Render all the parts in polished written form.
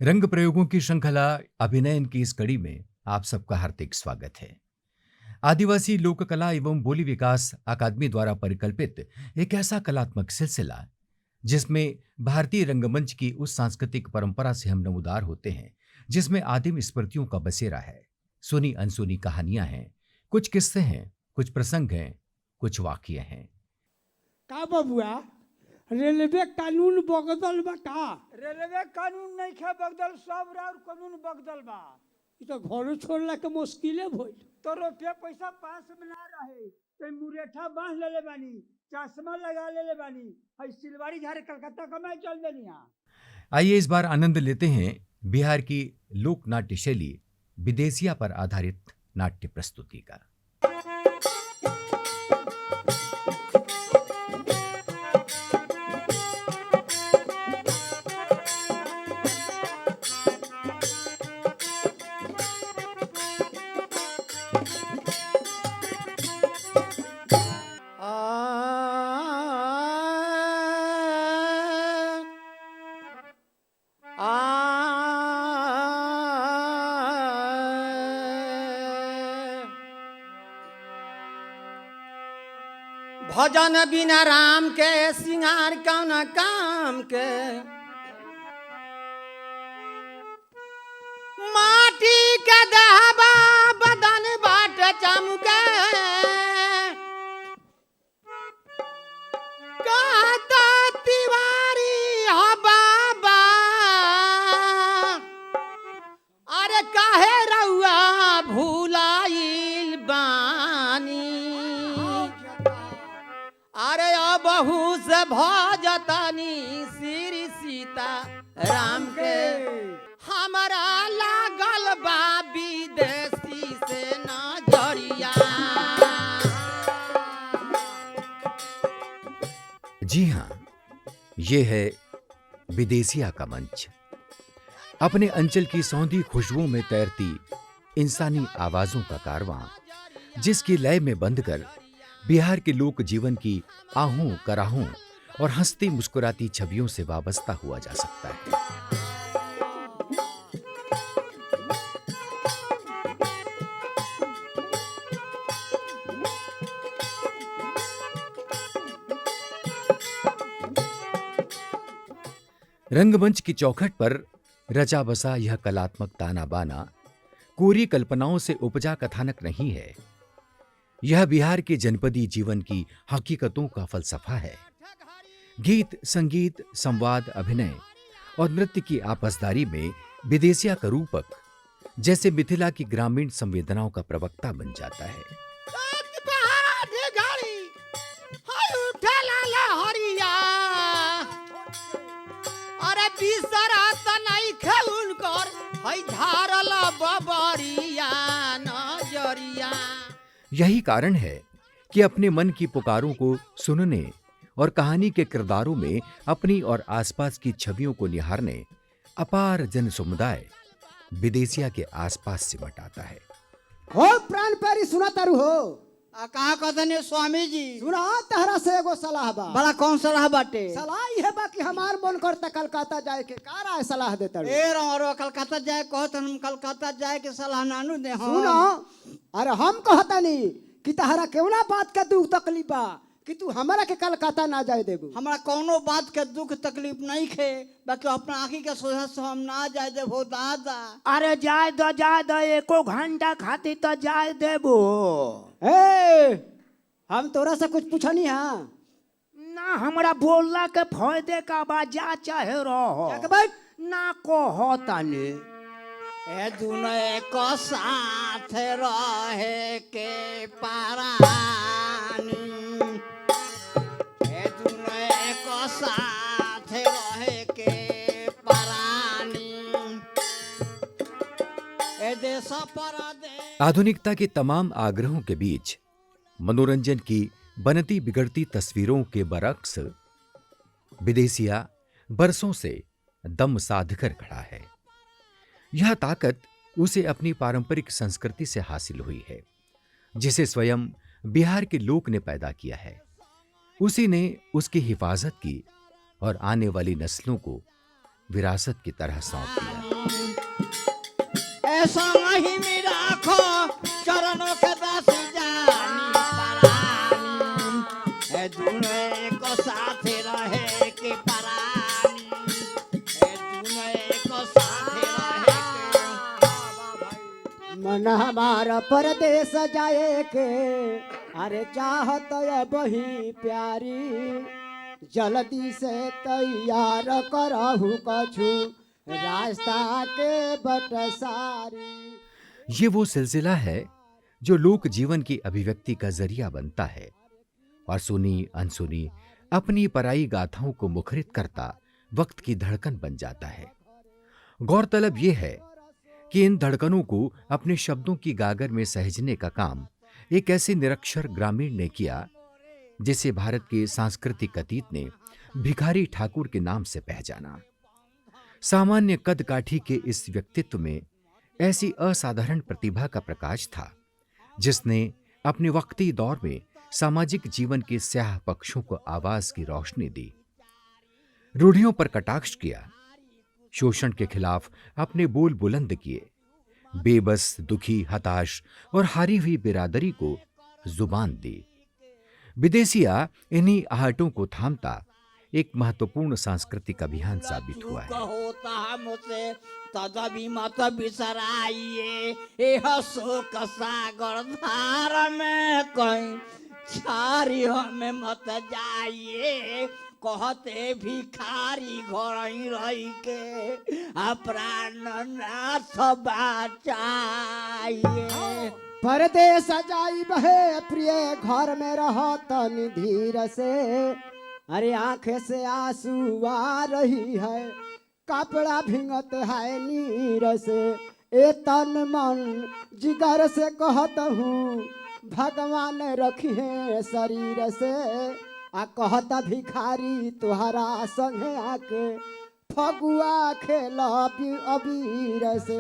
रंग प्रयोगों की श्रृंखला अभिनयन की इस कड़ी में आप सबका हार्दिक स्वागत है। आदिवासी लोक कला एवं बोली विकास अकादमी द्वारा परिकल्पित एक ऐसा कलात्मक सिलसिला जिसमें भारतीय रंगमंच की उस सांस्कृतिक परंपरा से हम नमूदार होते हैं जिसमें आदिम स्मृतियों का बसेरा है। सुनी अनसुनी कहानियां हैं, कुछ किस्से हैं, कुछ प्रसंग हैं, कुछ वाक्य हैं। का बबुआ रेलवे कानून बगदल बा का? रेलवे कानून नहीं खे बगदल, सब राउर कानून बगदल बा। इ तो घरे छोड़ला के मुश्किले भइल। तो रुपया पैसा पास में ना रहे तो मुरेठा बांध लेले बानी, चश्मा लगा लेले बानी, हई सिलवारी झारे कलकत्ता कमाए चल देनी। आइए इस बार आनंद लेते हैं बिहार की लोक नाट्य शैली विदेशिया पर आधारित नाट्य प्रस्तुति का। भजन बिना राम के सिंगार कौन काम के। माटी के दहबा बदन बाट चमके। कहता तिवारी हो बाबा, अरे काहे रउआ भूलाइल बानी। अरे बहू से भजतनी श्री सीता राम के। हमारा लागल बा विदेशी से नजरिया। जी हाँ, ये है विदेशिया का मंच। अपने अंचल की सौंधी खुशबुओं में तैरती इंसानी आवाजों का कारवां, जिसकी लय में बंधकर बिहार के लोक जीवन की आहों कराहों और हंसती मुस्कुराती छवियों से वाबस्ता हुआ जा सकता है। रंगमंच की चौखट पर रचा बसा यह कलात्मक ताना बाना कोरी कल्पनाओं से उपजा कथानक नहीं है। यह बिहार के जनपदी जीवन की हकीकतों का फलसफा है। गीत, संगीत, संवाद, अभिनय और नृत्य की आपसदारी में विदेशिया का रूपक जैसे मिथिला की ग्रामीण संवेदनाओं का प्रवक्ता बन जाता है। अरे बिसरा तनाई खेलुन कर हई धारल बबरिया नजरिया। यही कारण है कि अपने मन की पुकारों को सुनने और कहानी के किरदारों में अपनी और आसपास की छवियों को निहारने अपार जन समुदाय विदेशिया के आसपास सिमट आता है। हो प्राण प्यारी सुना तारू हो। कहा कहते स्वामी जी? सुना तहरा से एगो सलाह बा। बड़ा कौन सलाह बाटे? सलाह यह बा कि हमार मन करता कलकत्ता जाए के। का राय सलाह देता ए रो कलकत्ता जाए कहत हम कलकत्ता जाए के सलाह नानू दे। सुनो, अरे हम कहतानी कि तहरा केवना बात का दुख तकलीफ बा कि तू हमारा के कलकत्ता ना जाए देबो। हमरा कोनो बात के दुख तकलीफ नहीं खे, बाकी अपना आँखी के सोझा से हम ना जाए देबो दादा। अरे जाए दो एको घंटा खातिर तो जाए देबो। ए हम तोरा से कुछ पूछनी हां ना, हमरा बोलला के फायदे का बा। जा चाहे रहो ना कहो तने। ए दुनो एक साथ रहे के पारानी। ए दुनो एक साथ रहे के पारानी। ए देश परदेश। आधुनिकता के तमाम आग्रहों के बीच मनोरंजन की बनती बिगड़ती तस्वीरों के बरक्स विदेशिया बरसों से दम साधकर खड़ा है। यह ताकत उसे अपनी पारंपरिक संस्कृति से हासिल हुई है, जिसे स्वयं बिहार के लोक ने पैदा किया है। उसी ने उसकी हिफाजत की और आने वाली नस्लों को विरासत की तरह सौंप दिया। संग ही में राखो चरणों के दासी जानी परानी ए दुनो एक साथ रहे के परानी ए दुनो एक साथ रहे के मन हमारा परदेश जाए के अरे चाहत बही प्यारी जल्दी से तैयार करहु कछु रास्ता के बटसारी। ये वो सिलसिला है जो लोक जीवन की अभिव्यक्ति का जरिया बनता है और सुनी अनसुनी अपनी पराई गाथाओं को मुखरित करता वक्त की धड़कन बन जाता है। गौरतलब यह है कि इन धड़कनों को अपने शब्दों की गागर में सहेजने का काम एक ऐसे निरक्षर ग्रामीण ने किया जिसे भारत के सांस्कृतिक अतीत ने भिखारी ठाकुर के नाम से पहचाना। सामान्य कद काठी के इस व्यक्तित्व में ऐसी असाधारण प्रतिभा का प्रकाश था जिसने अपने वक्ती दौर में सामाजिक जीवन के स्याह पक्षों को आवाज की रोशनी दी, रूढ़ियों पर कटाक्ष किया, शोषण के खिलाफ अपने बोल बुलंद किए, बेबस, दुखी, हताश और हारी हुई बिरादरी को जुबान दी। विदेशिया इन्हीं आहटों को थामता एक महत्वपूर्ण सांस्कृतिक अभियान साबित हुआ है। होता हमसे तदभी मत बिसराइए यह शोक सागर धार में कहीं छारी हमें मत जाइए कहते भिखारी घर ही रही के प्राण नाथ बचाइए। परदेश जाई बहे प्रिय घर में रहत निधीर से अरे आंखें से आंसू आ रही है कपड़ा भिंगत है नीर से ए तन मन जिगर से कहत हूँ भगवान रखिए शरीर से आ कहत भिखारी तुहरा संगे आके फगुआ खेला अबीर से।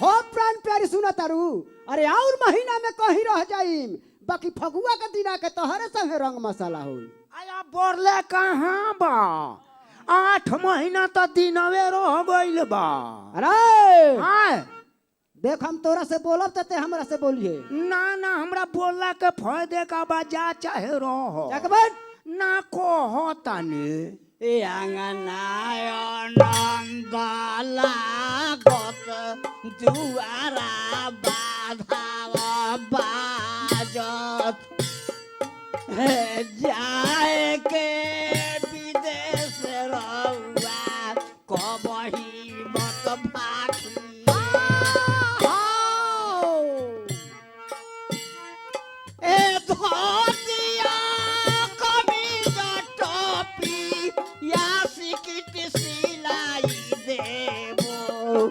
हो प्राण प्यारी सुन तारू अरे और महीना में कहीं रह जाइम बाकी फगुआ के दिना के तोहरे संगे रंग मसाला होई। आया बोरले कहाँ बा 8 महीना तो दिनवे रह गइल बा। अरे हाँ देख हम तोरा से बोलब ते हमरा से बोलिए ना ना हमरा बोलला के फायदे का बा जा चाहे रहो जगबन ना को होतानी ए आंगनाय नंद लागत दुआरा बाधावा बाजत जाए के विदेश रहुआ कबही मत भागी ए धोतिया कमीज टोपी या सिकिट सिलाई देबो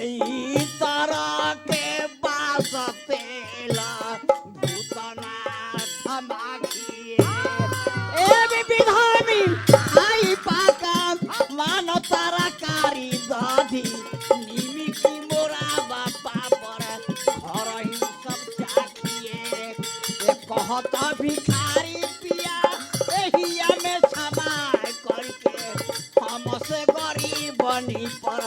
ई तरह के बास तेला भूतना धमाखिए ए विधामी आई पाका मान तरकारी दधी निमी की मोरा बापा पर घर ही सब चाखिए ए कहता भिखारी पिया एहिया में छमाय करके हमसे गरीब बनी पर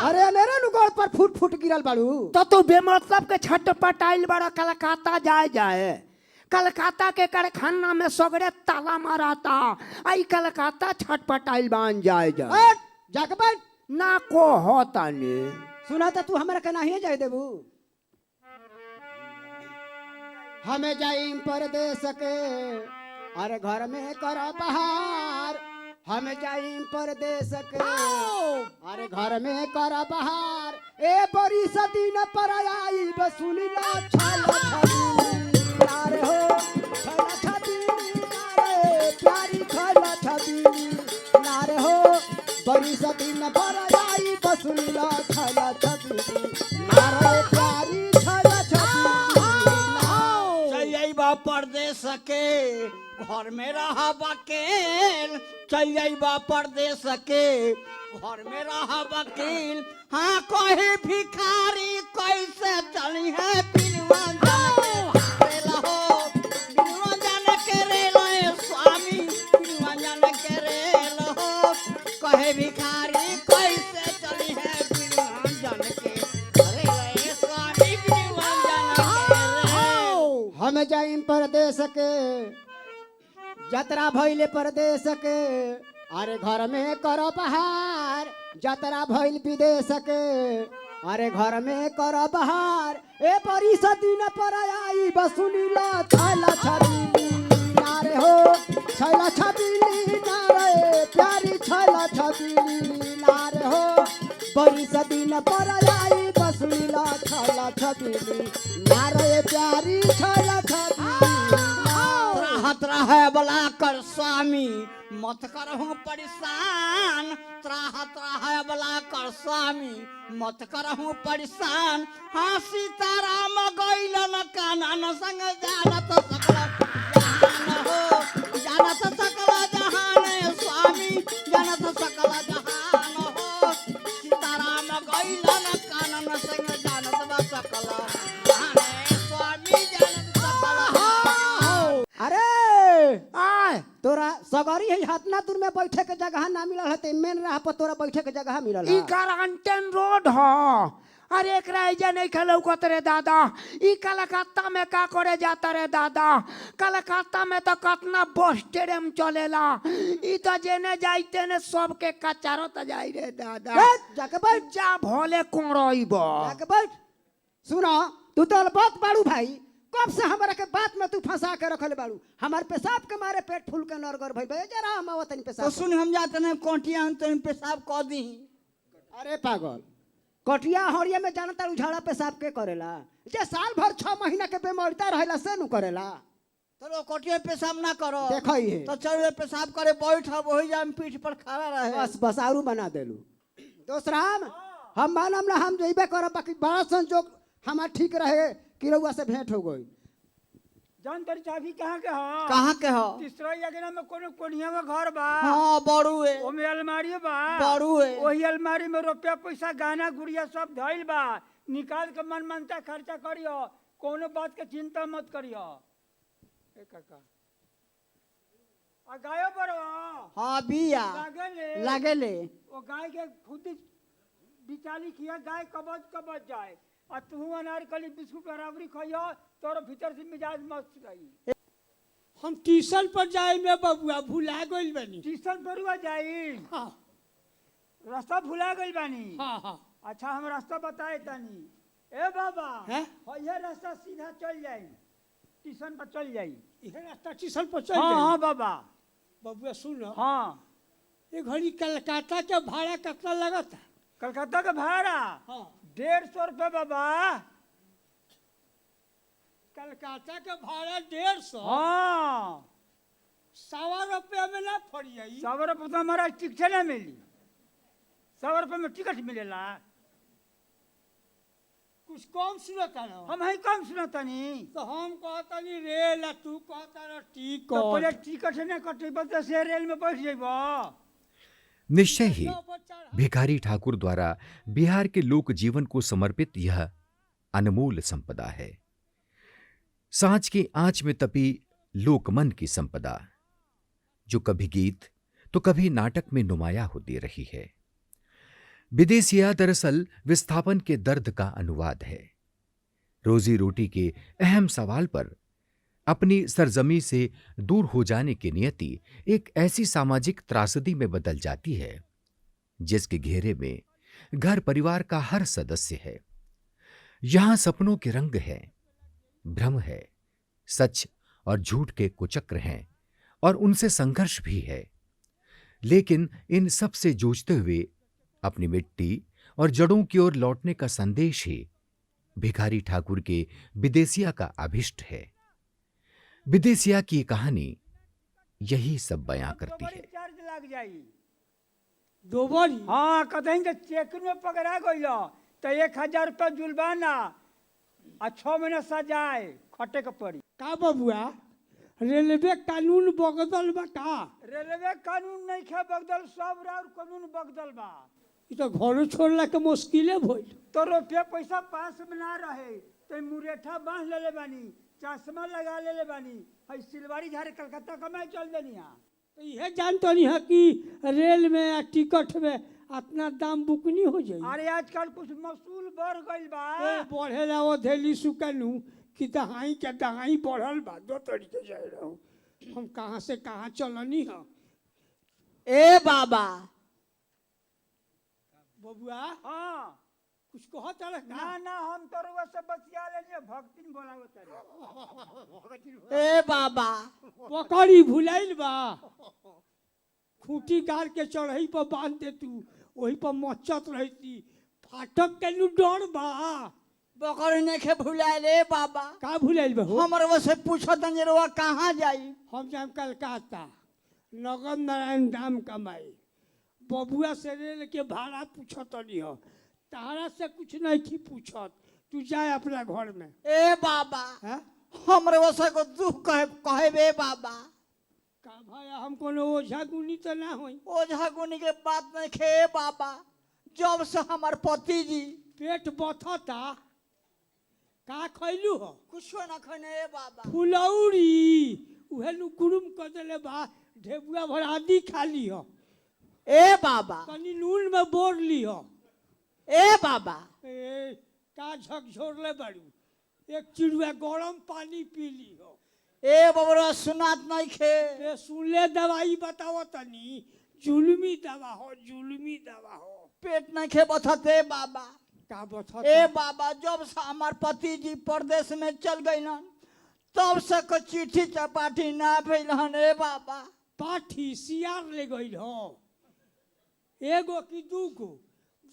अरे अनेरे नुगोड़ पर फुट फुट गिरल बाड़ू तो तू बेमतलब के छटपटाइल बड़ा कलकत्ता जाए कलकत्ता के कारखाना में सगड़े ताला माराता आई कलकत्ता छटपटाइल बान जाए जगबन ना को होतानी सुना था तू हमरा के नहीं जाए देबू हमें जाइम परदेश के अरे घर में कर बहार हम जाइम परदेश के अरे घर में कर बहार ए बड़ी सदीन पर आई बसुली ना छल छबीली प्यार हो छल छबीली नारे प्यारी छल छबीली नारे हो बड़ी सदीन पर आई बसुली ना छल छबीली नारे प्यारी छल छबीली परदेश के घर में रहा बकेल चल जाइबा परदेश के घर में रहा वकील हाँ कहे भिखारी कैसे चली है बिनुआ जान के रेला स्वामी बिनुआ जान के रेला कहे भिखारी जाइम परदेश के जतरा भइले परदेश के अरे घर में करो बहार जतरा भइल विदेश के अरे घर में करो बहार ए बड़ी सदीन पर आई बसुनीला छैला छबीली नारे हो छैला छबीली नारे प्यारी छैला छबीली नारे हो बड़ी सदीन पर आई बसुनीला छैला छबीली नारे प्यारी छैला छबीली त्राहत रहे बला कर स्वामी मत करहु परेशान त्राहत रहे बला कर स्वामी मत करहु परेशान हाँ सीताराम गइलन कानन संग जानत सकल जहान हो जानत सकल जहान स्वामी जानत सकल जहान हो सीताराम गइलन कानन संग जानत सकल जहान स्वामी जानत सकल अरे आय तोरा सगरी है हाथना दूर में बैठे के जगह ना मिलल है मेन राह पर तोरा बैठे के जगह मिलल ई है गारंटन रोड ह अरे एक राइजा नहीं खलौकत रे दादा ई कलकत्ता में का करे जाता रे दादा कलकत्ता में तो कतना बस ट्रेन चलेला ई तो जेने जाइते ने सबके कचारो त जाई रे दादा जाके बैठ जा भोले कोड़इब जाके बैठ सुनो तू तो बहुत बाड़ू भाई कब से हमरा के बात में तू फंसा के रखले बाड़ू हमार पेशाब के मारे पेट फूल के नरगर भई बे जरा हम आवतनी तो पेशाब सुन हम जाते हैं कोटिया तो पेशाब कह दी अरे पागल कटिया हरिया में जानता उझाड़ा पेशाब के करेला जे साल भर 6 महीना के बेमारिता रहेला से नु करेला चलो कोटिया पेशाब ना करो देखो ही है तो चलो पेशाब करे बैठ वही जा पीठ पर खड़ा रहे बस आरू बना देलू दोस्त राम हम मानम ना हम जइबे करब बाकी बड़ा संजोग हमार ठीक रहे कि रउआ से भेंट हो गई जान तेरी चाबी कहाँ के हो कहाँ के हो तीसरा अगना में कोनो कोनिया में घर बा हाँ बड़ू है ओमे अलमारी बा बड़ू है वही अलमारी में रुपया पैसा गहना गुड़िया सब धइल बा निकाल के मन मनता खर्चा करियो कोनो बात के चिंता मत करियो ए काका आ गायो बरो हाँ बिया लागे ले वो गाय के खुद बिचाली किया गाय कबज जाए और तू अनारकली बिस्कुट बराबरी खाइयो तोर भीतर से मिजाज मस्त रही हम ट्यूशन पर जाए में बबुआ भुला गइल बानी ट्यूशन परुआ जाई हाँ रास्ता भुला गइल बानी हाँ हाँ अच्छा हम रास्ता बताए तनी ए बाबा हैं? ये रास्ता सीधा चल जाई ट्यूशन पर चल जाई यह रास्ता ट्यूशन पर चल हाँ जाई। हाँ बाबा बबुआ सुन हाँ ये घड़ी कलकत्ता के भाड़ा कितना लगता कलकत्ता का भाड़ा हाँ 150 रुपये बाबा कलकत्ता के भाड़ा 150 हाँ 100 रुपया में ना पड़ी जाई 100 रुपये तो हमारा टिकट ना मिली 100 रुपये में टिकट मिलेला कुछ कम सुनता ना हम ही कम सुनतनी तो हम कहता नहीं रेल आ तू कहता ना तो पहले टिकट टिकट ने कटेब तो से रेल में बैठ जेबो निश्चय ही भिखारी ठाकुर द्वारा बिहार के लोक जीवन को समर्पित यह अनमोल संपदा है। सांच की आंच में तपी लोकमन की संपदा जो कभी गीत तो कभी नाटक में नुमाया होती रही है। विदेशिया दरअसल विस्थापन के दर्द का अनुवाद है। रोजी रोटी के अहम सवाल पर अपनी सरजमी से दूर हो जाने की नियति एक ऐसी सामाजिक त्रासदी में बदल जाती है जिसके घेरे में घर परिवार का हर सदस्य है। यहां सपनों के रंग है, भ्रम है, सच और झूठ के कुचक्र हैं और उनसे संघर्ष भी है। लेकिन इन सब से जूझते हुए अपनी मिट्टी और जड़ों की ओर लौटने का संदेश ही भिखारी ठाकुर के विदेशिया का अभिष्ट है। विदेशिया की कहानी यही सब बयां करती है। चार्ज लग जाई दो बारी हाँ कहीं के चेक में पकड़ा गई तो 1000 रुपया जुर्माना आ 6 महीना सजाए खटे के पड़ी का बबुआ रेलवे कानून बदल बा का रेलवे कानून नहीं खे बगदल सब राउर कानून बगदल बा ई तो घरों छोड़ला के मुश्किले भइल तो रुपया पैसा पास में ना रहे तो मुरेठा बांध ले बानी चश्मा लगा ले बानी हई सिलवारी झारे कलकत्ता कमाए चल देनी तो यह जानते नहीं है कि रेल में या टिकट में अपना दाम बुकनी हो जाए अरे आजकल कुछ मसूल बढ़ गई बा बढ़े वो धेली सुकनू कि दहाई के दहाई बढ़ल बा। दो तरीके से रहो, हम कहाँ से कहाँ चलनी हो। ए बाबा बबुआ हाँ कुछ कहत रह ना ना हम तो रुआ से बतिया लेनी भक्तिन बोलावो तारे। ए बाबा पकड़ी भुलाइल बा। खूंटी गाड़ के चढ़ई पर बांध दे तू, वही पर मचत रहती। फाटक के नु डर बा। बकरी ने के भुलाए रे बाबा। का भुलाइल बा हो? हमर वो से पूछो तंजरवा कहाँ जाई। हम जाम कलकत्ता, नगम नारायण धाम कमाई। बबुआ से रेल के भाड़ा पूछत नहीं हो, तारा से कुछ नहीं की पूछत। तू जाए अपना घर में। ए बाबा हैं? हमरे वो से को दुख कहे बे बाबा। का भाई हम कोनो ओझा गुनी तो ना होई। ओझा गुनी के बात नहीं खे बाबा। जब से हमार पति जी पेट बथता, का खैलू हो? कुछो न खने ए बाबा। फुलौरी उहे नु कुरुम कर देले बा। ढेबुआ भर आदि खा ली हो, ए बाबा तनी नून में बोर ली हो। ए बाबा ए का झकझोरले बाड़ू। एक चिड़ुआ गरम पानी पी ली हो। ए बाबा सुनात नहीं खे। ए सुनले दवाई बताओ तनी। जुलमी दवा हो, जुलमी दवा हो। पेट नहीं खे बथते बाबा। का बता ए बाबा जब से हमार पति जी परदेश में चल गइलन तब से को चिट्ठी चपाटी ना भइलन ए बाबा। पाठी सियार ले गई हो। एगो की दूगो,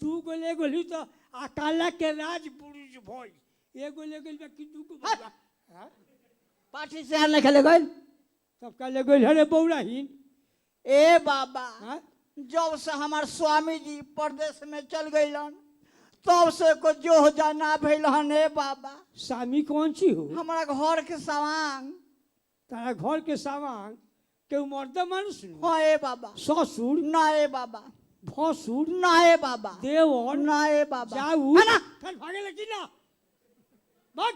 दूगो ले गई तो अकाला के राज पुरुष भई। एगो ले गई कि दूगो बाबा। हाँ? पाठी से हाल नहीं खेले गइल। तब का ले गई हरे बौराहीन। ए बाबा हाँ? जब से हमार स्वामी जी परदेश में चल गइलन तब से को जो जाना भइलन ए बाबा। स्वामी कौन सी हो? हमारा घर के सामान। तारा घर के सामान के मर्द मानुष नु? हाँ ए बाबा। ससुर, ना ए बाबा। भसुर, ना ए बाबा। देवर, ना ए बाबा। जाऊ। है ना? फिर भागे लेकिन ना भाग।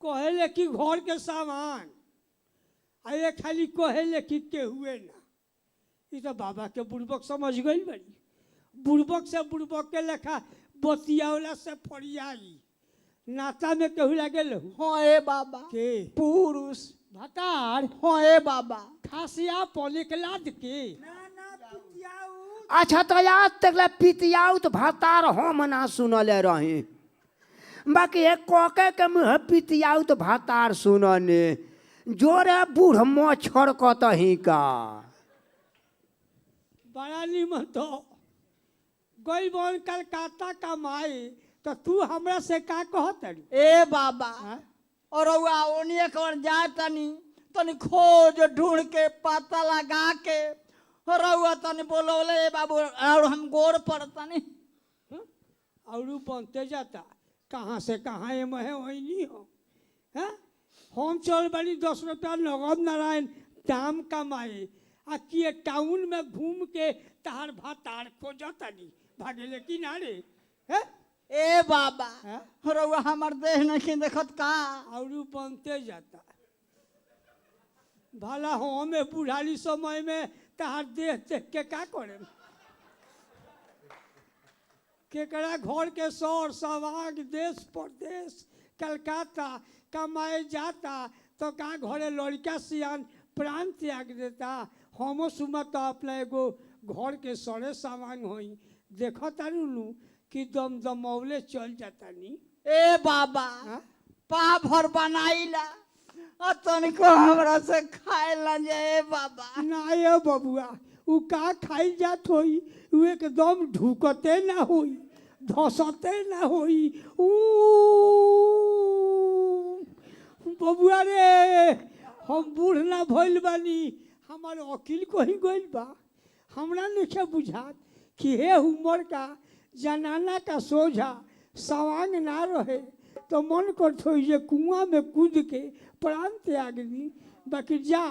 कहेले कि घर के सामान आए खाली कहेले कि के हुए ना। ये तो बाबा के बुड़बक समझ गई बड़ी। बुड़बक से बुड़बक के लेखा बतियावला से फरियाई। नाता में केहू लगे लहू हाँ ए बाबा। के पुरुष। भतार हाँ ए बाबा। खासिया पले के लाद के। ना ना पितियाऊ अच्छा तो आज तक पितियाऊ तो भतार हम ना सुनले रही। बाकी एक कोके के मुँह पितियाऊ तो भतार सुनने जोरे बूढ़ मच्छर कतही का। बड़ा निमन तो गई बन कलकत्ता कमाए तो तू हमरा से का कहत रही? ए बाबा हाँ? और ओनिए कर जाए तनी तनी खोज ढूंढ के पता लगा के रउआ तनी बोलोले ए बाबू और हम गोर पर तनी। और बनते जाता कहाँ से कहाँ ये महे वही नहीं हो। हैं? हम चल बड़ी 10 रुपया नगद नारायण दाम कमाए आ किए टाउन में घूम के तार भातार खोजता नहीं भागेले किनारे। हैं? ए बाबा हैं? रउआ हमार देह नहीं देखत का। और बनते जाता भला हमें बुढ़ाली समय में तार देख देख के का करे। केकरा घर के सौर सवाग देश परदेश कलकत्ता कमाए जाता तो का घरे लड़का सियान प्राण त्याग देता। हमो सुमत तो अपना एगो घर के सड़े सामान होई देखो तारू कि दम दमौले चल जाता नी। ए बाबा हाँ? पा भर बनाईला और तनिको हमरा से खाए ला जाए बाबा। ना ये बबुआ उ का खाई जात होई उ एकदम ढुकते ना होई धसते ना होई। ऊ बबुआ रे हम बूढ़ ना भइल बानी हमार वकील कहीं गइल बा। हमरा नहीं बुझात कि हे उम्र का जनाना का सोझा सवांग ना रहे तो मन करत हो जे कुआं में कूद के प्राण त्याग दी। बाकी जा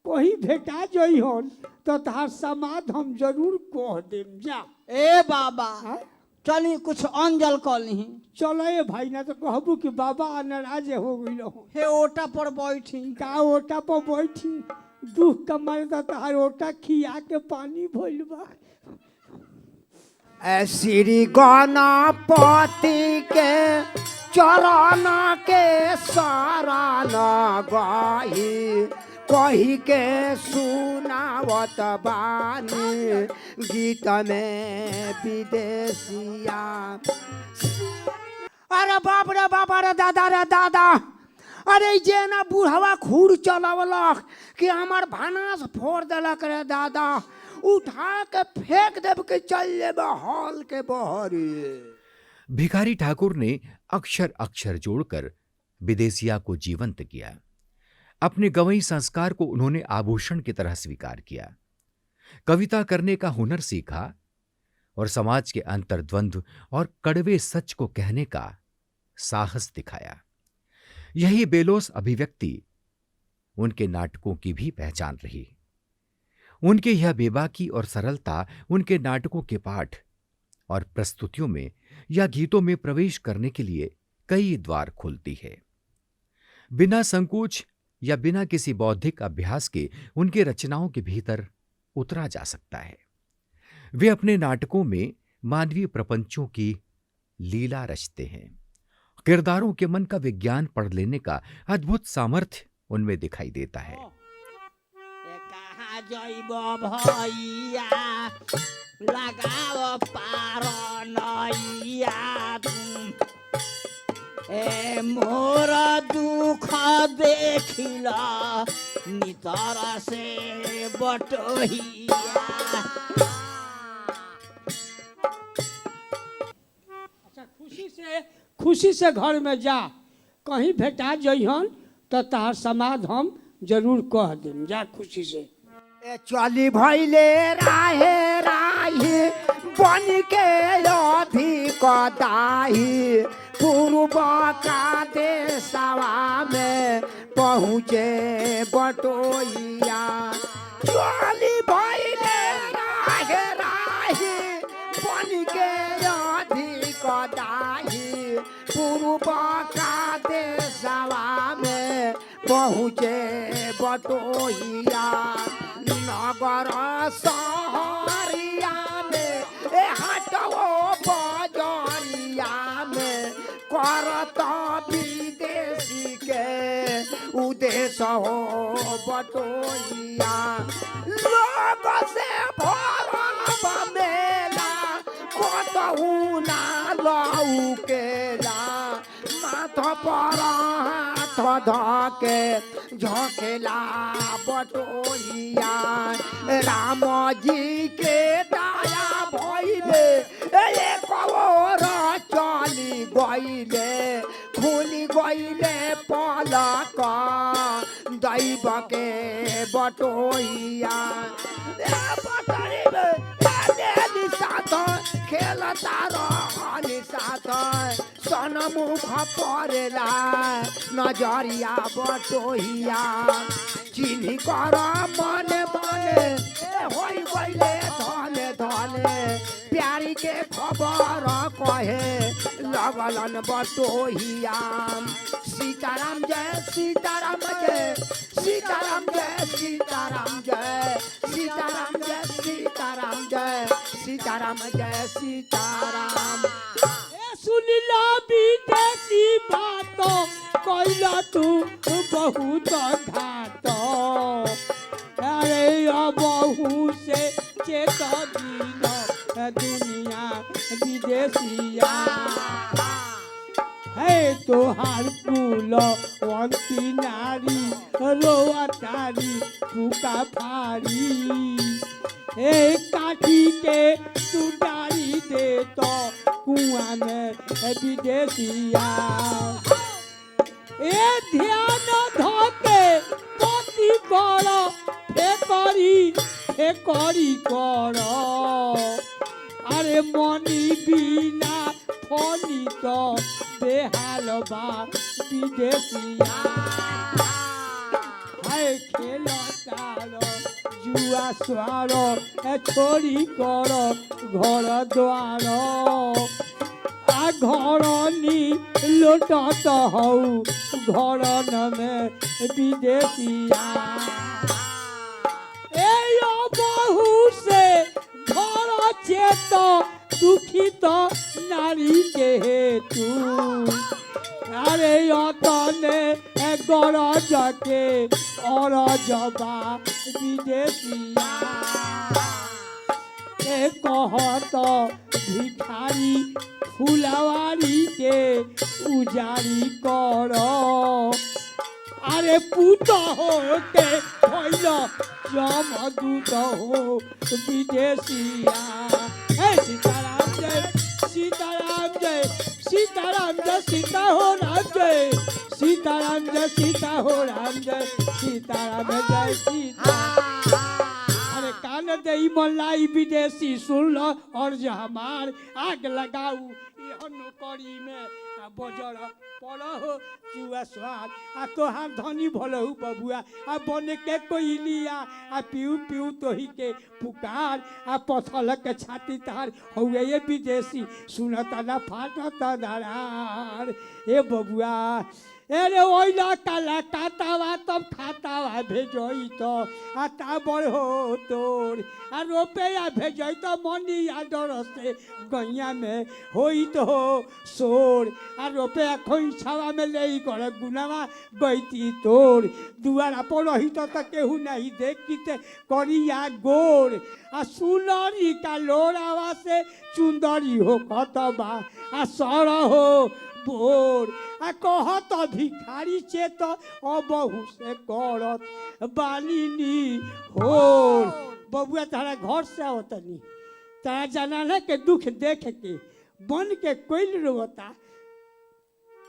कहीं भेटा जई हन तो तार समाध हम जरूर कह देम। जा ए बाबा हाँ? चली कुछ अंजल कली। चलो ए भाई ना तो कहबू कि बाबा नाराज हो गई हो। हे ओटा पर बैठी का ओटा पर बैठी दुख का मारे तो तार ओटा खिया के पानी भइल बा। श्री गणपति के चरण के शरण गई कही के सुनावत बानी गीत में विदेशिया। अरे बाप रे बाप, अरे दादा रे दादा, अरे जे ना बूढ़वा खूर चलावलक कि हमार भानास फोड़ देलक रे दादा, उठा के फेंक देव के चल जेब हॉल के बहरी। भिखारी ठाकुर ने अक्षर अक्षर जोड़कर विदेशिया को जीवंत किया। अपने गवई संस्कार को उन्होंने आभूषण की तरह स्वीकार किया। कविता करने का हुनर सीखा और समाज के अंतर्द्वंद्व और कड़वे सच को कहने का साहस दिखाया। यही बेलोस अभिव्यक्ति उनके नाटकों की भी पहचान रही। उनके यह बेबाकी और सरलता उनके नाटकों के पाठ और प्रस्तुतियों में या गीतों में प्रवेश करने के लिए कई द्वार खोलती है। बिना संकोच या बिना किसी बौद्धिक अभ्यास के उनके रचनाओं के भीतर उतरा जा सकता है। वे अपने नाटकों में मानवीय प्रपंचों की लीला रचते हैं। किरदारों के मन का विज्ञान पढ़ लेने का अद्भुत सामर्थ्य उनमें दिखाई देता है। कहाँ जइब भैया लगाओ पार नैया, ए मोर दुख देखिला नितर से बटोहिया। अच्छा, खुशी से घर में जा, कहीं भेटा जइहन तो तार समाध हम जरूर कह देम। जा खुशी से। चली भैले राहे राही बन के अधिक दाही, पूर्व का देशवा में पहुँचे बटोइया। चली भैले राहे राही बन के अधिक दाही, पूर्व का देशवा में पहुँचे बटोहिया। नगर सहरिया में हटवो बजरिया में करत विदेशी के उद्देश्य हो बटोहिया। लोग से भरल मेला कतहु ना लौकेला, माथ पर हाथ धके झोंकेला बटोहिया। राम जी के दया भइले एक और चली गइले, खुली गइले पलक दैव के बटोहिया। साथ खेलता रहनी साथ सनमुख पड़ेला नजरिया बटोहिया। चिन्ही कर मने मने होई गइले धने धने, प्यारी के खबर कहे लगलन बटोहिया। सीताराम जय सीताराम जय सीताराम जय सीताराम जय सीताराम जय सीताराम जय सीताराम जय सीताराम। सुनिला विदेशी बात कैला तू बहुत घात, अरे बहू से चेत दिन दुनिया विदेशिया। है तोहार कुल वंती नारी रोआ तारी फूका फारी, ए काठी के तू डारी दे तो कुआं में विदेशिया। ए ध्यान धके पति कर फेकरी कर, अरे मनी बिना फनी तो बेहाल बा विदेशिया। है खेल तार जुआ स्वार छोड़ी कर घर द्वार, आ घर नी लोटत हऊ घर में विदेशिया। ए बहू से घर चेत दुखित नारी के हेतु, तने गरज के अरजबा विदेशिया ए कहत भिखारी फुलवारी के उजारी कर अरे पूत होते भइल जमदूत हो विदेशिया हे सीताराम जय सीताराम जय सीताराम जय सीता हो राम जय सीताराम जय सीता हो राम जय सीताराम जय सीता अरे कान दे मलाई विदेशी सुन लो और जो हमार आग लगाऊ यह नौकरी में बजर पड़ो जुआ स्वाद आ तोहार धनी भलहु बबुआ आ बने के कोई लिया आ पीऊ पीऊ तोही के पुकार आ पथल के छाती तार हुए ये विदेशी सुनता ना फाटता दरार ए बबुआ अरे ओइला काला कातावा तब खातावा भेजई तो आ ताबर हो तोर आ रुपया भेजई तो मनी आ डर से गैया में होई तो सोर आ रुपया खोई छावा में ले कर गुनावा गईती तोर दुआरा पर रही तो केहू नहीं देखते करिया गोर आ सुनरी का लोरावा से चुंदरी हो कतबा आ सर हो बोर आ कहत भिखारी चेत अबहू से करत बालिनी होर बबुआ तारा घर से आवतनी तारा जनाना के दुख देख के बन के कोई रोता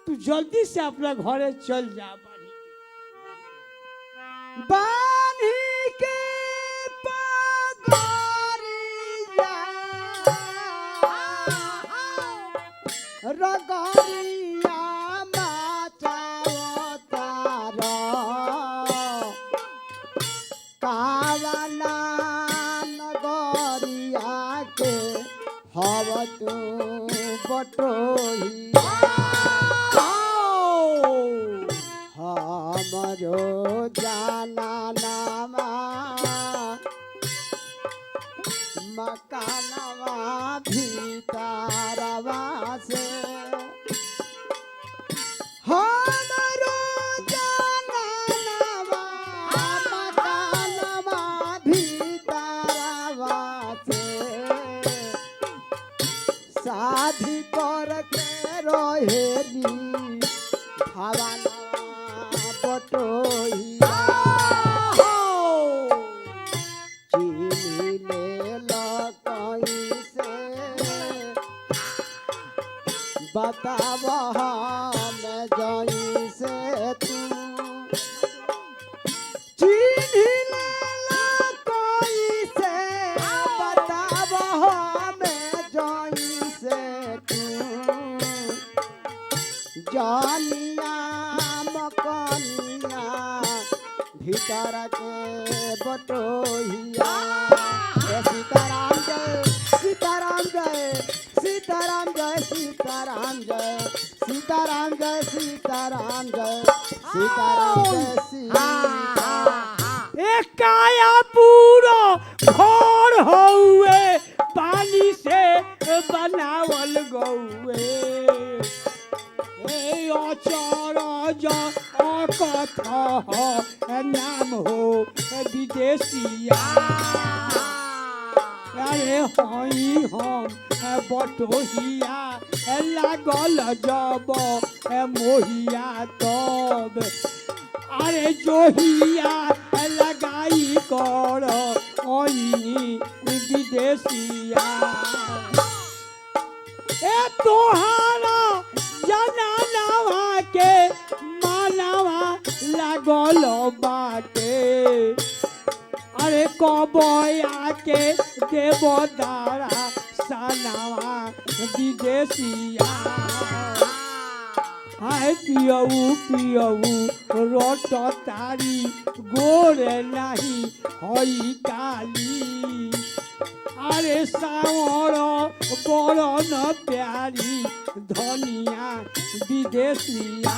तू जल्दी से अपना घरे चल जा बानी के रगरिया माचावतार कावना नगरिया के हव तू बटोहिया हमरो जाना नामा मकानवा भीतरवा से हमरो जाननवा मकानवा भीतरवा से शादी करके रहेली भवनवा बटोहिया बताब हम जई से तू चिन्ह लेला कोई से बताब हम जई से तू जानिया मकनिया भीतर के बटोहिया सीताराम जय सीताराम जय सीताराम जय सीताराम जय सीताराम जय सीताराम जय सीताराम जय सीताराम एक काया पूरा घर हउए पानी से बनावल गौए ए अचरज कथा नाम हो विदेशिया अरे हई हम बटोहिया लागल जब मोहिया तब अरे जोहिया लगाई कर विदेशिया ए तोहारा जनानवा के मानवा लागल बाटे अरे कबया के देवदारा सनावा विदेशिया हाय पियऊ पियऊ रोट तारी गोरे नहीं हई काली अरे सावर बरन प्यारी धनिया विदेशिया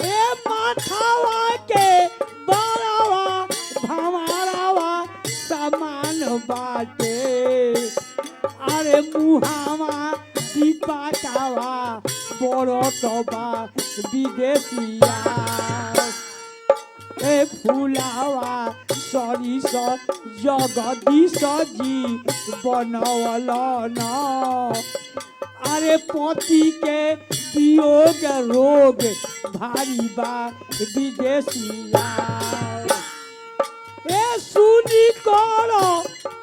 ए माथावा के बड़ावा भमारावा समान बाटे अरे मुहावा दीपाकावा बड़ तबा विदेशिया ए फुलावा सरिस जगदीश जी बनवल न अरे पति के वियोग रोग भारी बा विदेशिया ए सुनी करो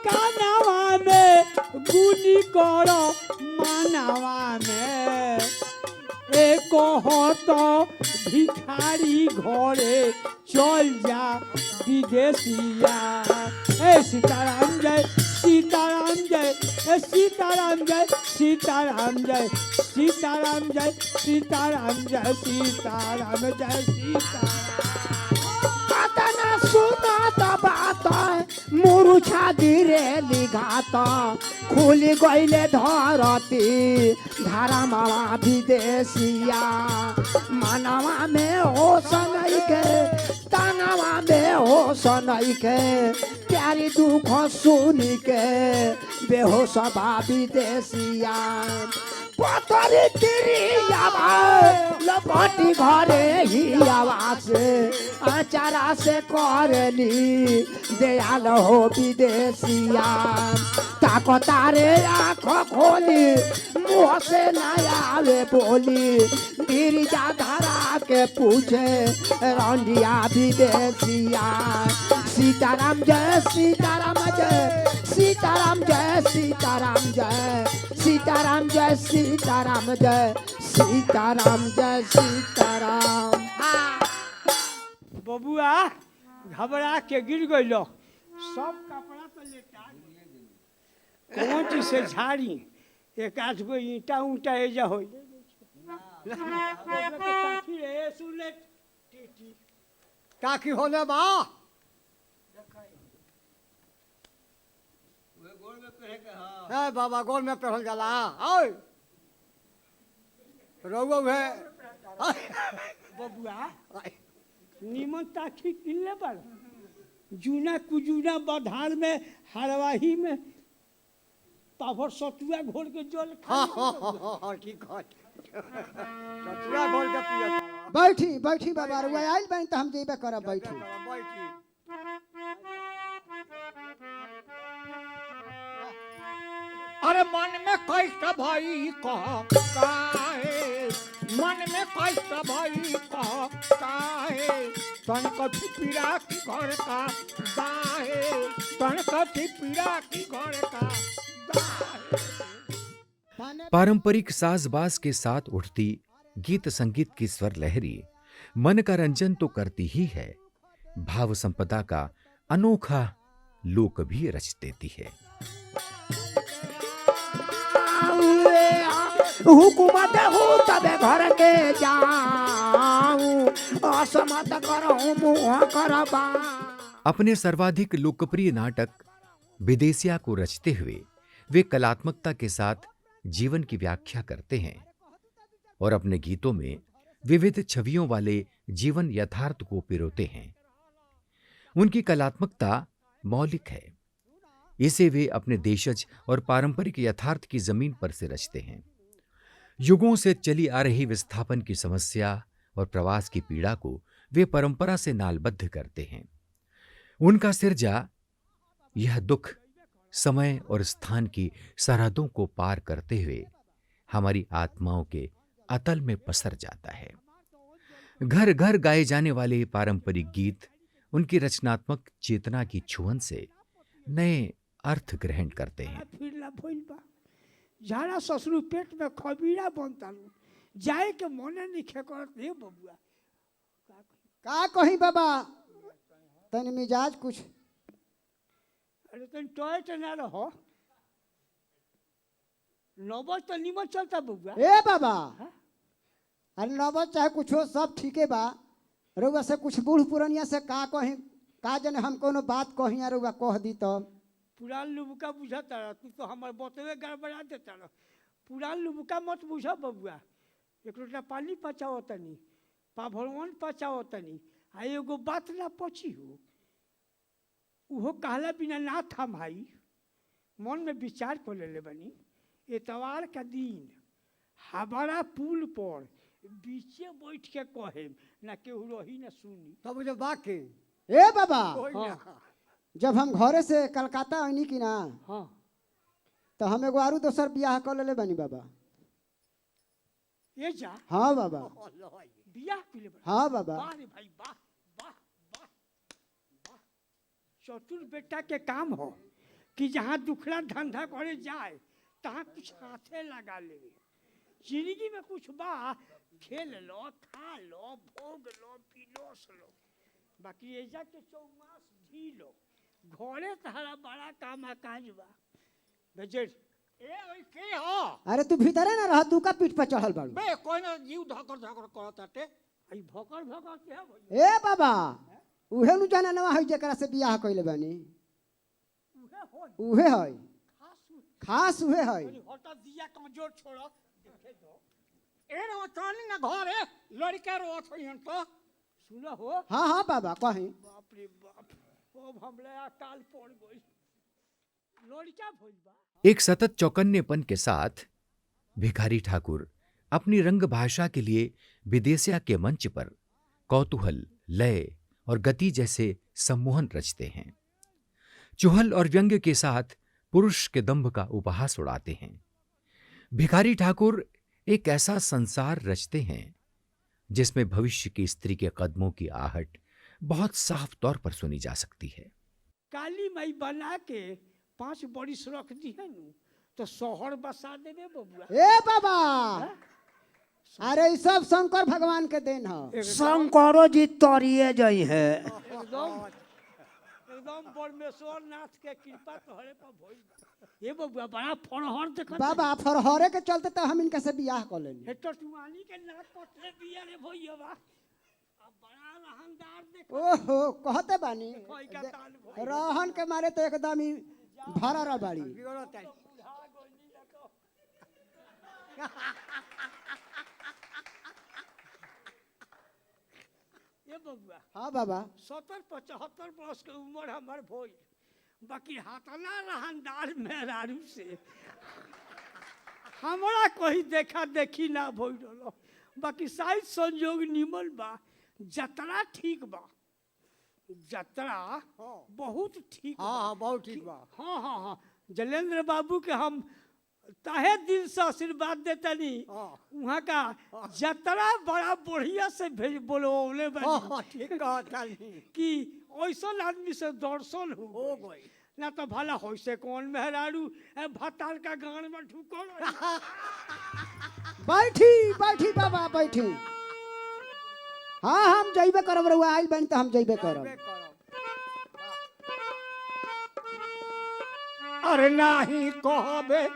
कानावा में गुनी करो मानावा में ए कहत भिखारी घरे चल जा विदेशिया ए सीताराम जय सीताराम जय ए सीताराम जय सीताराम जय सीताराम जय सीताराम जय सीताराम जय सीताराम कतना सुनत बात मुरुछा धीरे लिघात खुली गईले धरती धारा मावा विदेशिया मानवा में हो सनई के तनवा में हो सनई के प्यारी दुख सुनी के बेहोश बा विदेशिया पतरी तिरी आवाज लपटी घरे ही आवाज आचारा से करली दयाल हो विदेशिया ताको तारे आँख खोली मुँह से नया आवे बोली गिरिजा धरा के पूछे रंडिया विदेशिया सीताराम जय सीताराम जय सीताराम जय सीताराम जय सीताराम जय सीताराम जय सीताराम जय सीताराम बबुआ घबरा के गिर गइलो सब कपड़ा तो लेटा कौन चीज से झाड़ी एक आध गो ईटा उटा एजा हो काकी होने बा है बाबा गोल में पहल जाला ओए रउआ है बबुआ निमन ताखी किनले पर जूना कुजूना बधार में हरवाही में पाभर सतुआ घोल के जल ठीक है सतुआ घोल के पिया बैठी बैठी बाबा रुआ आइल बन तो हम जेबे करब बैठी बैठी अरे मन में कैसा भाई कह काहे मन में कैसा भाई कह काहे तन कथी पीड़ा की घर का गाहे तन कथी पीड़ा की घर का गाहे। पारंपरिक साजबाज के साथ उठती गीत संगीत की स्वर लहरी मन का रंजन तो करती ही है, भाव संपदा का अनोखा लोक भी रच देती है। हुकूमत हो तबे घर के जाऊं असमत करो मुँह करबा। अपने सर्वाधिक लोकप्रिय नाटक विदेशिया को रचते हुए वे कलात्मकता के साथ जीवन की व्याख्या करते हैं और अपने गीतों में विविध छवियों वाले जीवन यथार्थ को पिरोते हैं। उनकी कलात्मकता मौलिक है, इसे वे अपने देशज और पारंपरिक यथार्थ की जमीन पर से रचते हैं। युगों से चली आ रही विस्थापन की समस्या और प्रवास की पीड़ा को वे परंपरा से नालबद्ध करते हैं। उनका सिरजा यह दुख समय और स्थान की सरहदों को पार करते हुए हमारी आत्माओं के अतल में पसर जाता है। घर घर गाए जाने वाले पारंपरिक गीत उनकी रचनात्मक चेतना की छुअन से नए अर्थ ग्रहण करते हैं। फिरला भइल बा झाड़ा ससुर पेट में खबीरा बनता जाए के मने नहीं करत हे बबुआ का कही बाबा तन मिजाज कुछ अरे तन टॉय तो ना रहो नौबत तो निमन चलता बबुआ ए बाबा अरे नौबत चाहे कुछ हो सब ठीके बा रउआ से कुछ बूढ़ पुरनिया से का कही का जने हम कोनो बात कही या रउआ कह दी तो पुरान लुबका बुझता रह तू तो हमार बतवे गड़बड़ा देता रह पुरान लुबका मत बुझ बबुआ एक लोटा पानी पचाओ तनी पाभरवन पचाओ तनी आ एगो बात ना पची हो उहो कहला बिना ना था भाई मन में विचार कर ले बनी एतवार का दिन हमारा पुल पर बीचे बैठ के कहे ना केहू रही ना सुनी। तब जब बाकी ए बाबा, कोई हाँ। ना। जब हम घरे से कलकत्ता आनी की ना, हाँ तो हम एगो आरू दोसर बियाह कर लेले बानी बाबा। ये जा हाँ बाबा, बियाह पीले बड़ा। हाँ बाबा। वाह रे भाई वाह वाह वाह वाह। चतुर बेटा के काम हो कि जहाँ दुखड़ा धंधा करे जाए तहाँ कुछ हाथे लगा ले। जिंदगी में कुछ बा, खेल लो, खा लो, भोग लो, पिलोस लो। बाकी ऐसा के चौमास ढी लो, घरे तहरा बड़ा काम काज बा। बेजेर ए ओई के हो? अरे तू भीतरे ना रह, तू का पीठ पर चढ़ल बाड़ू। बे कोई ना जीव धकर धकर करताटे। आई भोकर भोकर के भइल ए बाबा, उहे नु जाना नवा है जेकरा से बियाह कइले बानी, उहे होई उहे है, खास खास उहे है। हटा दिया कमजोर छोड़ो देखे दो। ए रो तानी ना घरे लड़का रो थइहन तो सुना हो हाँ हाँ बाबा कहीं। बाप रे बाप, अब हमले अकाल पड़ गई। लड़का भइल बा। एक सतत चौकन्नेपन के साथ भिखारी ठाकुर अपनी रंग भाषा के लिए विदेशिया के मंच पर कौतूहल, लय और गति जैसे सम्मोहन रचते हैं। चुहल और व्यंग्य के साथ पुरुष के दंभ का उपहास उड़ाते हैं। भिखारी ठाकुर एक ऐसा संसार रचते हैं जिसमें भविष्य की स्त्री के कदमों की आहट बहुत साफ तौर पर सुनी जा सकती है। काली माई बना के 5 बरिस रख दी है नु तो शहर बसा देबे बबुआ। ए बाबा, अरे ई सब शंकर भगवान के देन है। शंकरो जी तोरिए जई है। एकदम एकदम परमेश्वर नाथ के कृपा तोहरे पर भइल बा। ए बबुआ बड़ा फरहर देखत बाबा फरहरे के चलते तो हम इनका से बियाह कर लेनी। हे तो टुआनी के नाक पटले बिया रे भइया बा। अब बड़ा रहनदार देख ओहो कहते बानी, कोई का ताल भइल। रहन के मारे तो एकदम ही भरा रह बाड़ी। बिगड़त है। ए बबुआ हाँ बाबा, 70-75 वर्ष के उम्र हमार भइल, बाकी हाथना रहनदार मेहरारू से हमरा कहीं देखा देखी ना भइल रहो। बाकी शायद संयोग निमन बा, जतरा ठीक बा, जतरा बहुत ठीक बा। हाँ हाँ बहुत ठीक बा। हाँ हाँ हाँ, जलेंद्र बाबू के हम ताहे दिल से आशीर्वाद देतनी। हाँ। वहाँ का जतरा बड़ा बढ़िया से भेज बोलवले हाँ ठीक कहता कि ऐसा आदमी से दर्शन हो हो गई। ना तो भला हो से कौन मेहरारू भताल का गान में ढुकल रही। बैठी बैठी बाबा बैठी। हाँ हम जइबे करब, रहुआ आइल बनी तो हम जइबे करब। अरे नाही कहबे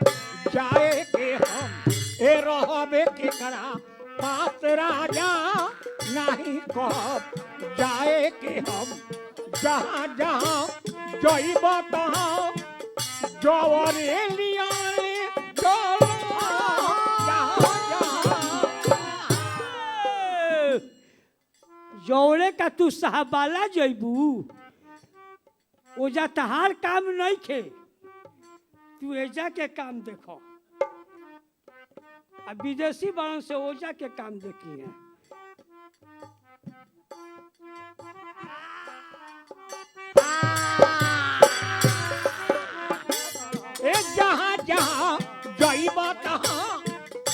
जाए के हम ए रहबे के करा पास राजा। नाही कहब जाए के हम जहाँ जहाँ जइब तहाँ जवरे लिया चलो जौरे का तू साहबाला जइबू, ओजा तहार काम नहीं खे, तू एजा के काम देखो। अब विदेशी बारन से ओजा के काम देखी है। ए जहाँ जहाँ जइब तहाँ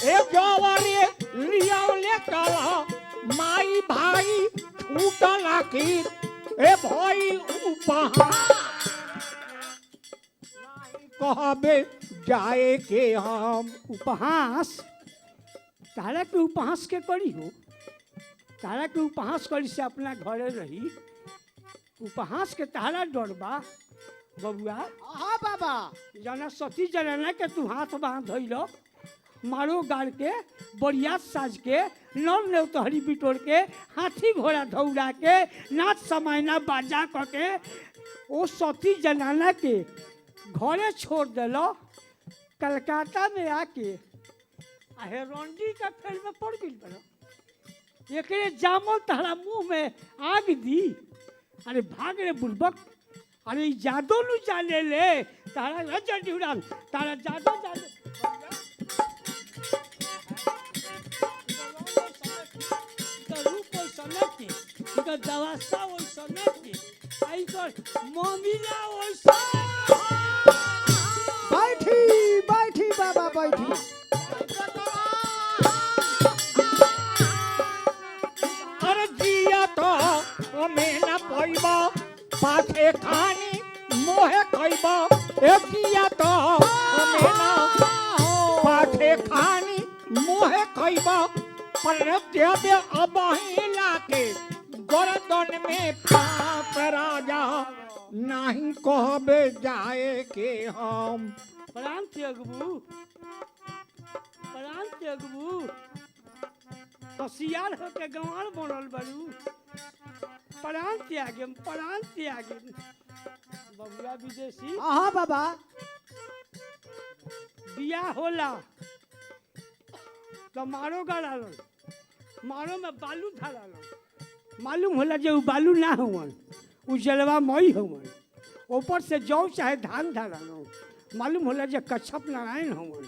ए जवरे लिया ले चलो माई भाई छूटल आखिर ए भइल उपहार। कहबे जाए के हम उपहास तारा के उपहास के करी हो, तारा के उपहास करी से अपना घरे रही। उपहास के तारा डर बा बबुआ। हाँ बाबा, जाना सती जनाना के तू हाथ बांध धइलो, मारो गाड़ के बढ़िया साज के नल ने तहरी बिटोर के हाथी घोड़ा दौड़ा के नाच समायना बाजा क के ओ सती जनाना के घरे छोड़ दिलो। कलकत्ता में आके हेरोंडी का फेर में पड़ गई बनो। एकरे जामल तहरा मुंह में आग दी। अरे भाग रे बुड़बक, अरे जादो नु जाने ले तारा रजर डिउरान, तारा जादो जाने दवासा वैसा के आई कर मम्मीला वैसा बैठी बैठी बाबा बैठी। अरे जिया तो हमें न पैबा पाछे खानी मोहे खैबा ए जिया तो हमें न पाछे खानी मोहे खैबा पर देवे अबहिला के गर्दन में पाप राजा नहीं कहबे जाए के हम प्राण त्यागबू होशियार होके गंवार बनल बड़ू प्राण त्यागे बबुआ विदेशी हाँ बाबा। बियाह होला तो मारो गड़ालो मारो में बालू धरालो मालूम होला जे उ बालू ना हुवन उ जलवा मई हुवन ऊपर से जौ चाहे धान धरालो मालूम होला जे कच्छप नारायण हुवन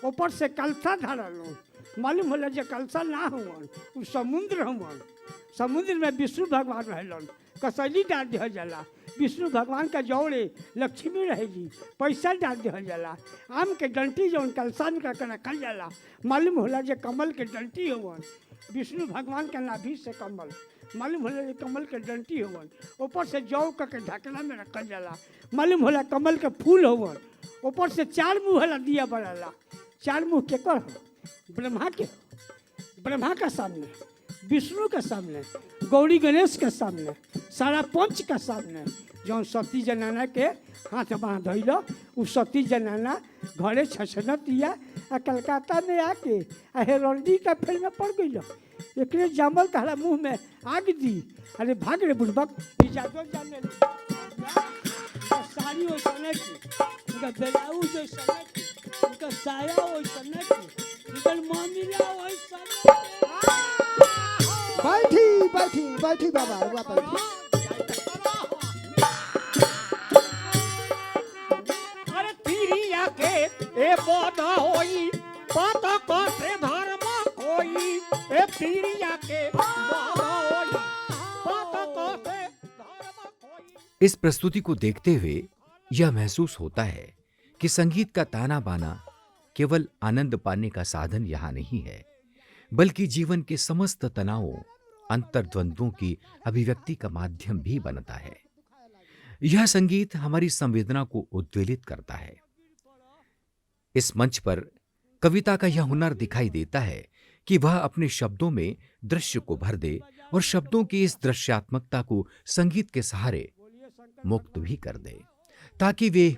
ऊपर से कलसा धरालो मालूम होला जे कलसा ना हुवन उ समुद्र हुवन समुद्र में विष्णु भगवान रहलन कसैली डाल दिया जाला विष्णु भगवान का जौड़े लक्ष्मी रहेगी पैसा डाल दिया जाला आम के डंटी जौन कलसा में करके रखल जाला मालूम होला जे कमल के डंटी होवन विष्णु भगवान के नाभि से कमल मालूम होला जे कमल के डंटी होवन ऊपर से जौ के ढकना में रखल जाला मालूम होला कमल के फूल होवन ऊपर से 4 मुँह होला दिया बड़ाला 4 मुँह के कर हो ब्रह्मा के ब्रह्मा का सामने विष्णु के सामने गौरी गणेश के सामने सारा पंच के सामने जौन सती जनाना के हाथ बाँध धैल उ सती जनाना घरे छछनत दिया आ कलकत्ता में आके आ हेरंडी का फेल में पड़ गई एकरे जामल कहला मुँह में आग दी अरे भाग रे बुढ़बक इजाजत जाने ली साड़ी वैसने की उनका ब्लाउज वैसने की उनका साया वैसने की उनका मामिला वैसने बैठी बैठी बैठी बाबा रुआ बैठी। अरे तिरिया के ए बोध होई पत कसे धर्म कोई ए तिरिया के बोध होई पत कसे धर्म कोई। इस प्रस्तुति को देखते हुए यह महसूस होता है कि संगीत का ताना बाना केवल आनंद पाने का साधन यहाँ नहीं है, बल्कि जीवन के समस्त तनावों अंतर्द्वंद्वों की अभिव्यक्ति का माध्यम भी बनता है। यह संगीत हमारी संवेदना को उद्वेलित करता है। इस मंच पर कविता का यह हुनर दिखाई देता है कि वह अपने शब्दों में दृश्य को भर दे और शब्दों की इस दृश्यात्मकता को संगीत के सहारे मुक्त भी कर दे, ताकि वे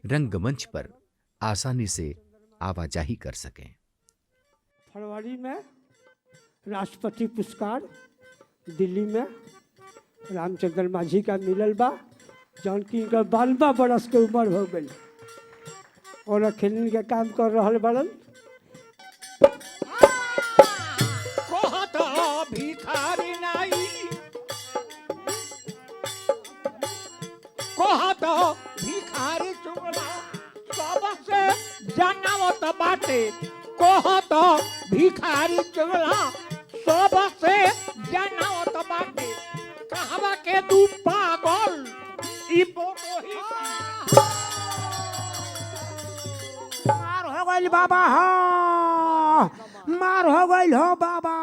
रंगमंच पर आसानी से आवाजाही कर सकें। फरवरी में राष्ट्रपति पुरस्कार दिल्ली में रामचंद्र माझी का मिलल बा जौन की 92 बरस के उम्र हो गई और अखिलन के काम कर रहा बड़न। कहत भिखारी नाई कहत भिखारी चुगला सबसे जनावत बाटे कहत भिखारी चुगला सबसे जनावत बाटे कहवा के तू पागल ई बोही मार हो गइल बाबा हाँ मार हो गइल हो बाबा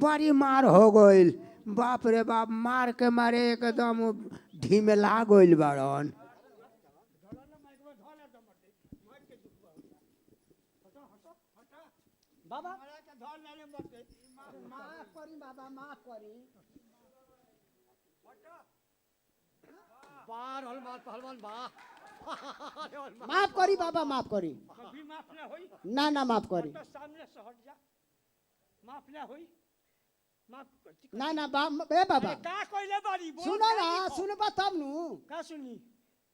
बड़ी मार हो गइल बाप रे बाप मार के मारे एकदम ढीमेला गइल बाड़न। बाबा माफ करी बाबा माफ करी। बार हलमान पहलवान बा माफ करी बाबा माफ करी। कभी माफ ना होई ना ना माफ करी। तो सामने से हट जा माफ ना होई माफ कर ना ना ए बाबा का कोइले बारी बोल सुनो ना सुनबा तब नु का सुनी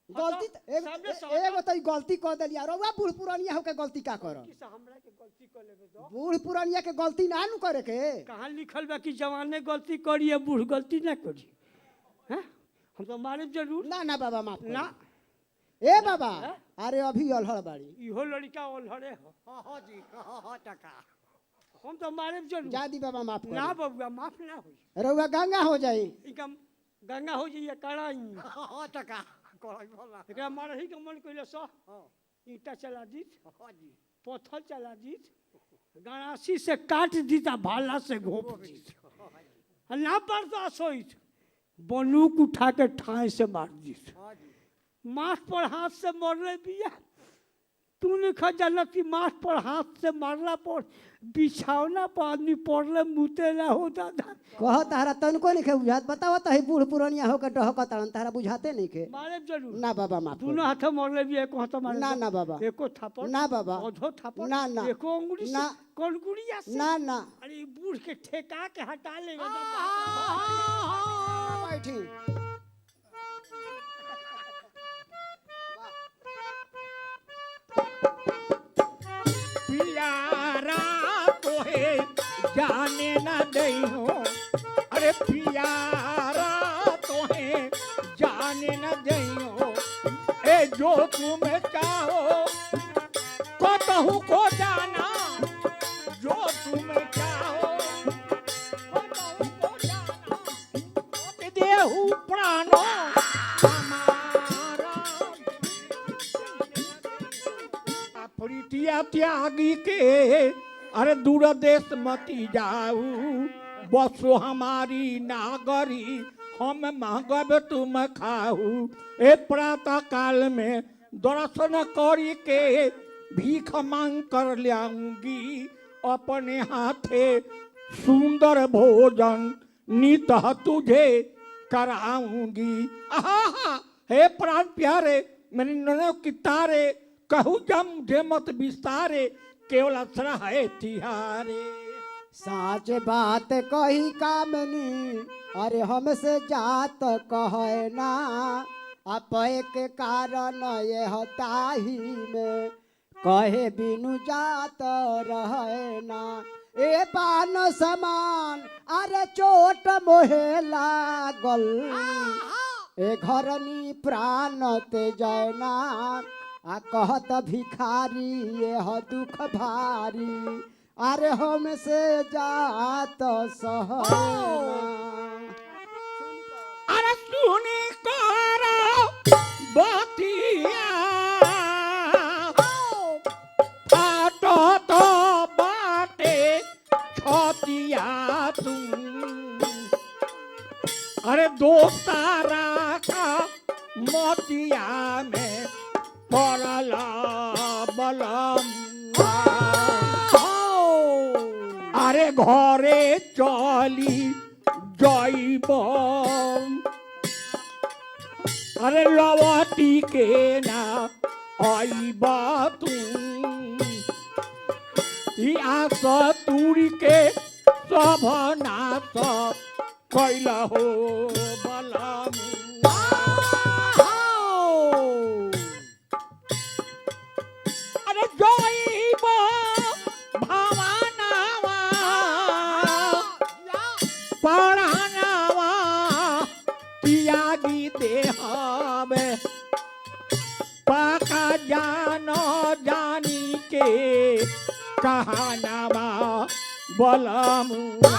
गलती सामने से एगो तो गलती कर देली यार रउआ बूढ़ पुरानिया होके गलती का कर किस हमरा के गलती कर लेबे दो बूढ़ पुरानिया के गलती ना नु करे के। कहाँ लिखल बा कि जवान ने गलती करी है बूढ़ गलती ना करी हैं हम तो मारे जरूर ना ना बाबा माफ ना ए बाबा अरे अभी अलहड़ बाड़ी इहो लड़का ओलहरे हो हां जी हां टका हम तो मारे जरूर जा दी बाबा माफ कर ना बबुआ माफ ना हो रउआ गंगा हो जाई एकदम गंगा हो जाइए कड़ाई हाँ टका कड़ाई वाला एकरा मारे ही के मन कइले सो ईटा चला दी हाँ जी पत्थर चला दी गणासी से काट दीता भाला से घोप दी ना बर्दाश्त होई बंदूक उठा के ठाई से मार दी हाँ जी माथ पर हाथ से मरले बिया तूने खजाना की माथ पर हाथ से मारला पर बिछावना पर आदमी पड़ले मुतेला हो दादा कह तारा तनको नहीं खे बुझात बताओ तो ही बूढ़ पुरानिया होकर डहक तारन तारा बुझाते नहीं खे मारे जरूर ना बाबा माफ कर दोनों हाथ मरले बिया एको हाथ मारे ना ना बाबा एको थापड़ ना बाबा अधो थापड़ ना ना एको अंगुली से ना कौन गुड़िया से ना ना अरे ई बूढ़ के ठेका के हटा ले बैठी प्यारा तोहे जाने न दई अरे प्यारा तोहे जाने न दई ए जो तुम चाहो को कहूँ को जाना जो तुम चाहो को कहूँ को जाना देहु प्राणो प्रीतिया त्यागी के अरे दूर देश मती जाऊ बसो हमारी नागरी हम मांगब तुम खाऊ ए प्रातः काल में दर्शन करी के भीख मांग कर लाऊंगी अपने हाथे सुंदर भोजन नित तुझे कराऊंगी आहा हे प्राण प्यारे मेरे ननों की तारे कहूँ जम जे मत विस्तारे केवल असरा है तिहारे साच बात कही कामनी अरे हमसे जात कहे ना अपय के कारण ये हताही में कहे बिनु जात रहे ना ए पान समान अरे चोट मोहे लागल ए घरनी प्राण ते जयना आ कहत भिखारी ये ह दुख भारी अरे हमसे जात सहना अरे सुनी करो बतिया फाटो तो बाटे छतिया तुम अरे दोस्तारा का मोतिया में पड़ला बलम अरे घरे चली जइब अरे लवटी के ना आइब तुम ई आस तुरी के सब नाश कैल हो बलम अरे जइब भवानावा पढ़ानावा त्यागी देहबे पाका जानो जानी के कहानावा बलमुआ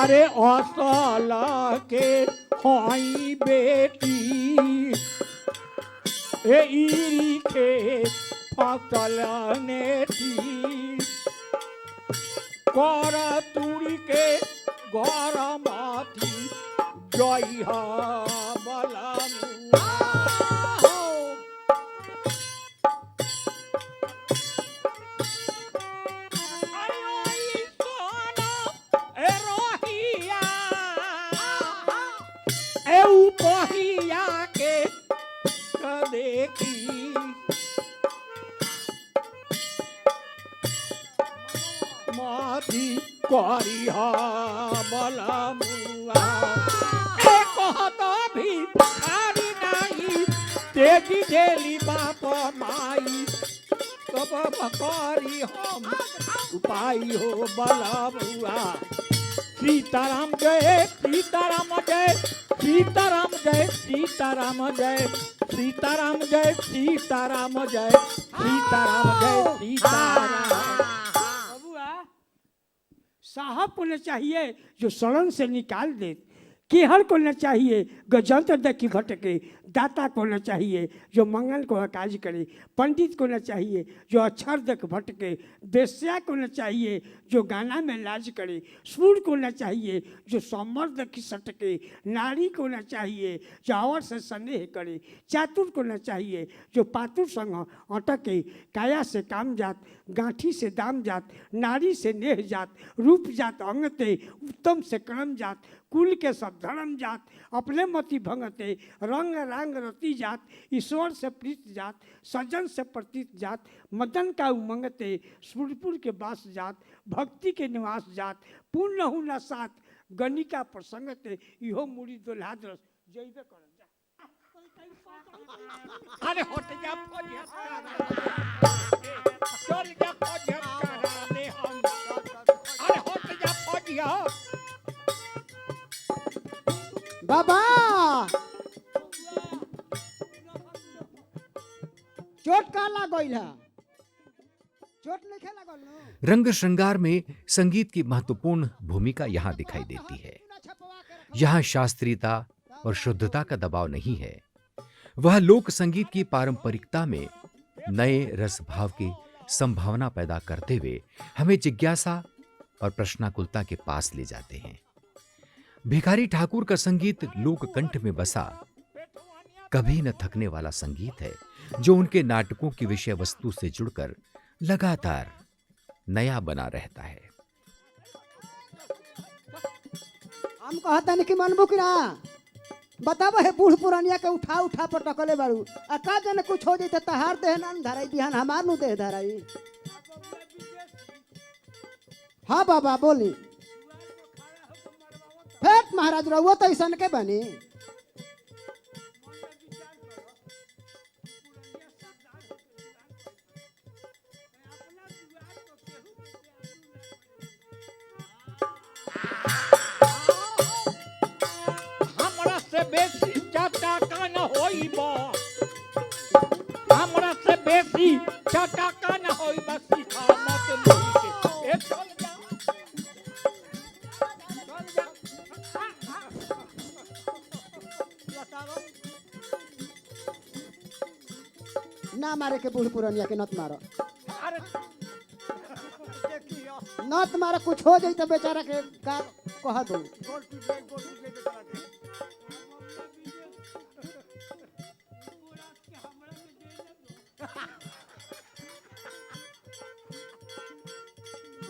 अरे असल के हई बेटी ए इरी के फसल नेटी कर तुरी के घर माथी जई बलमुआ पहिया के देखी माथी करी बलमुआ कहत भी हारी नहीं तेजी देली बाप माई सब करी हम उपाय हो बलमुआ सीताराम जय सीताराम जय सीताराम जय सीताराम जय सीताराम जय सीताराम जय सीताराम जय सीताराम साहब को न चाहिए जो सड़न से निकाल दे, केहर को न चाहिए गजंतर देखी भटके, दाता को न चाहिए जो मंगल को काज करे, पंडित को न चाहिए जो अक्षर देख भटके, वेश्या को न चाहिए जो गाना में लाज करे, सूर को न चाहिए जो समर देखी सटके, नारी को न चाहिए जो अवर से स्नेह करे, चातुर को न चाहिए जो पातुर संग अटके, काया से काम जात, गांठी से दाम जात, नारी से नेह जात, रूप जात अंगते, उत्तम से कर्म जात, कुल के सब धर्म जात, अपने मति भंगते, रंग रंग रति जात, ईश्वर से प्रीत जात, सज्जन से प्रतीत जात, मदन का उमंगते, सुरपुर के बास जात, भक्ति के निवास जात, पूर्ण हु न साथ, गणिका प्रसंगते, इहो मुड़ी दुल्हाद्रस जैबे कर जा। अरे हट जा फौजिया चल जा फौजिया करा दे हम। अरे हट जा फौजिया। बाबा चोट का लागल है? चोट नहीं खेला गल नो? रंग श्रृंगार में संगीत की महत्वपूर्ण भूमिका यहाँ दिखाई देती है। यहाँ शास्त्रीयता और शुद्धता का दबाव नहीं है, वह लोक संगीत की पारंपरिकता में नए रस भाव की संभावना पैदा करते हुए हमें जिज्ञासा और प्रश्नाकुलता के पास ले जाते हैं। भिखारी ठाकुर का संगीत लोक कंठ में बसा कभी न थकने वाला संगीत है, जो उनके नाटकों की विषय वस्तु से जुड़कर लगातार नया बना रहता है। हम कहता नहीं कि मनबू कि ना बताब है बूढ़ पुरानिया के उठा उठा पर टकले बारू आ का जने कुछ हो जैते तहार देह ना धराई बिहान हमार नु देह धराई। हाँ बाबा बोली फेट महाराज रहुआ तो ऐसा के बनी। हमरा से बेसी चटाका न होइबा, हमरा से बेसी चटाका न होइबा, सिखा मत मोहि के। ए चल जा ना मारे के बूढ़ पुरानिया के नत मारो, अरे देखियो नत मारो कुछ हो जाई तो बेचारा के का कह दो। गोल टूट गई बेचारा के।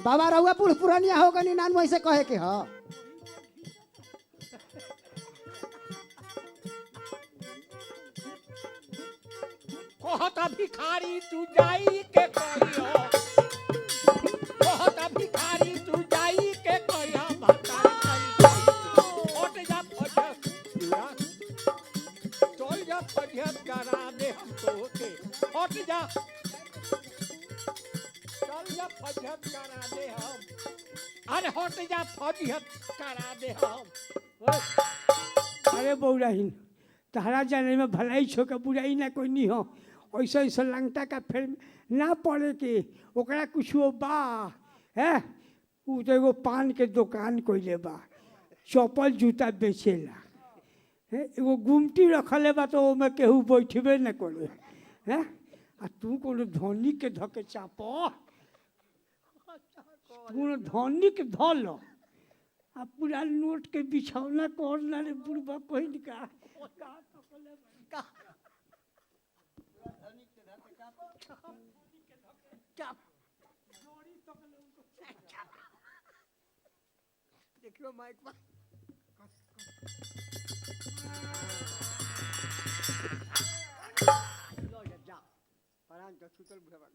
बाबा रहुआ बूढ़ पुरानिया होगा नी नान वैसे कहे के ह। कहता भिखारी तू जाई के कहियो, कहता भिखारी तू जाई के कहियो, हट जा फजत, चल जा फजत करा दे हम तोके, हट जा चल जा फजत करा दे हम। अरे हट जा फजत करा दे हम। अरे बौराहीन तहरा जाने में भलाई छो के बुराई ना कोई नहीं हो, ऐसा ऐसा लंगटा का फिर ना पड़े के ओकरा कुछ बा है। उ तो एगो पान के दुकान कोइले बा, चप्पल जूता बेचेला है, एगो गुमटी रखले बा तो ओमे केहू बैठबे न करे है। आ तू कोनो धनी के धके चाप, तू धनी के धल आ पूरा नोट के बिछौना कर ना रे बुढ़बा पहिन का देखियो माइक पर लो जा परान तो छूटल बुढ़वा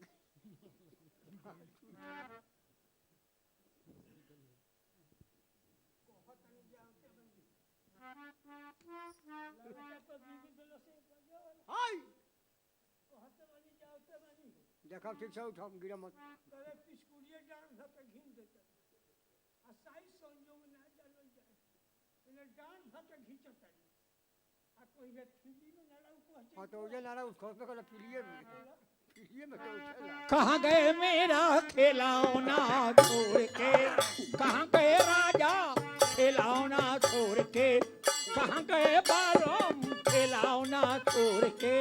हाय देखा ठीक से उठाओ गिरा मत। करे पिस्कुलिया डांस धके घिन देते आ साई संयोग ना चलल जाए इने डांस धके घिंचता आ कोई के फिल्म में ना लाऊ पहुंचे। हाँ तो उजे नारा उसको पे कल फिलिए में तो उठेला। कहाँ गए मेरा खिलौना छोड़ के कहाँ गए राजा खिलौना छोड़ के, कहाँ गए बालम खिलौना छोड़ के,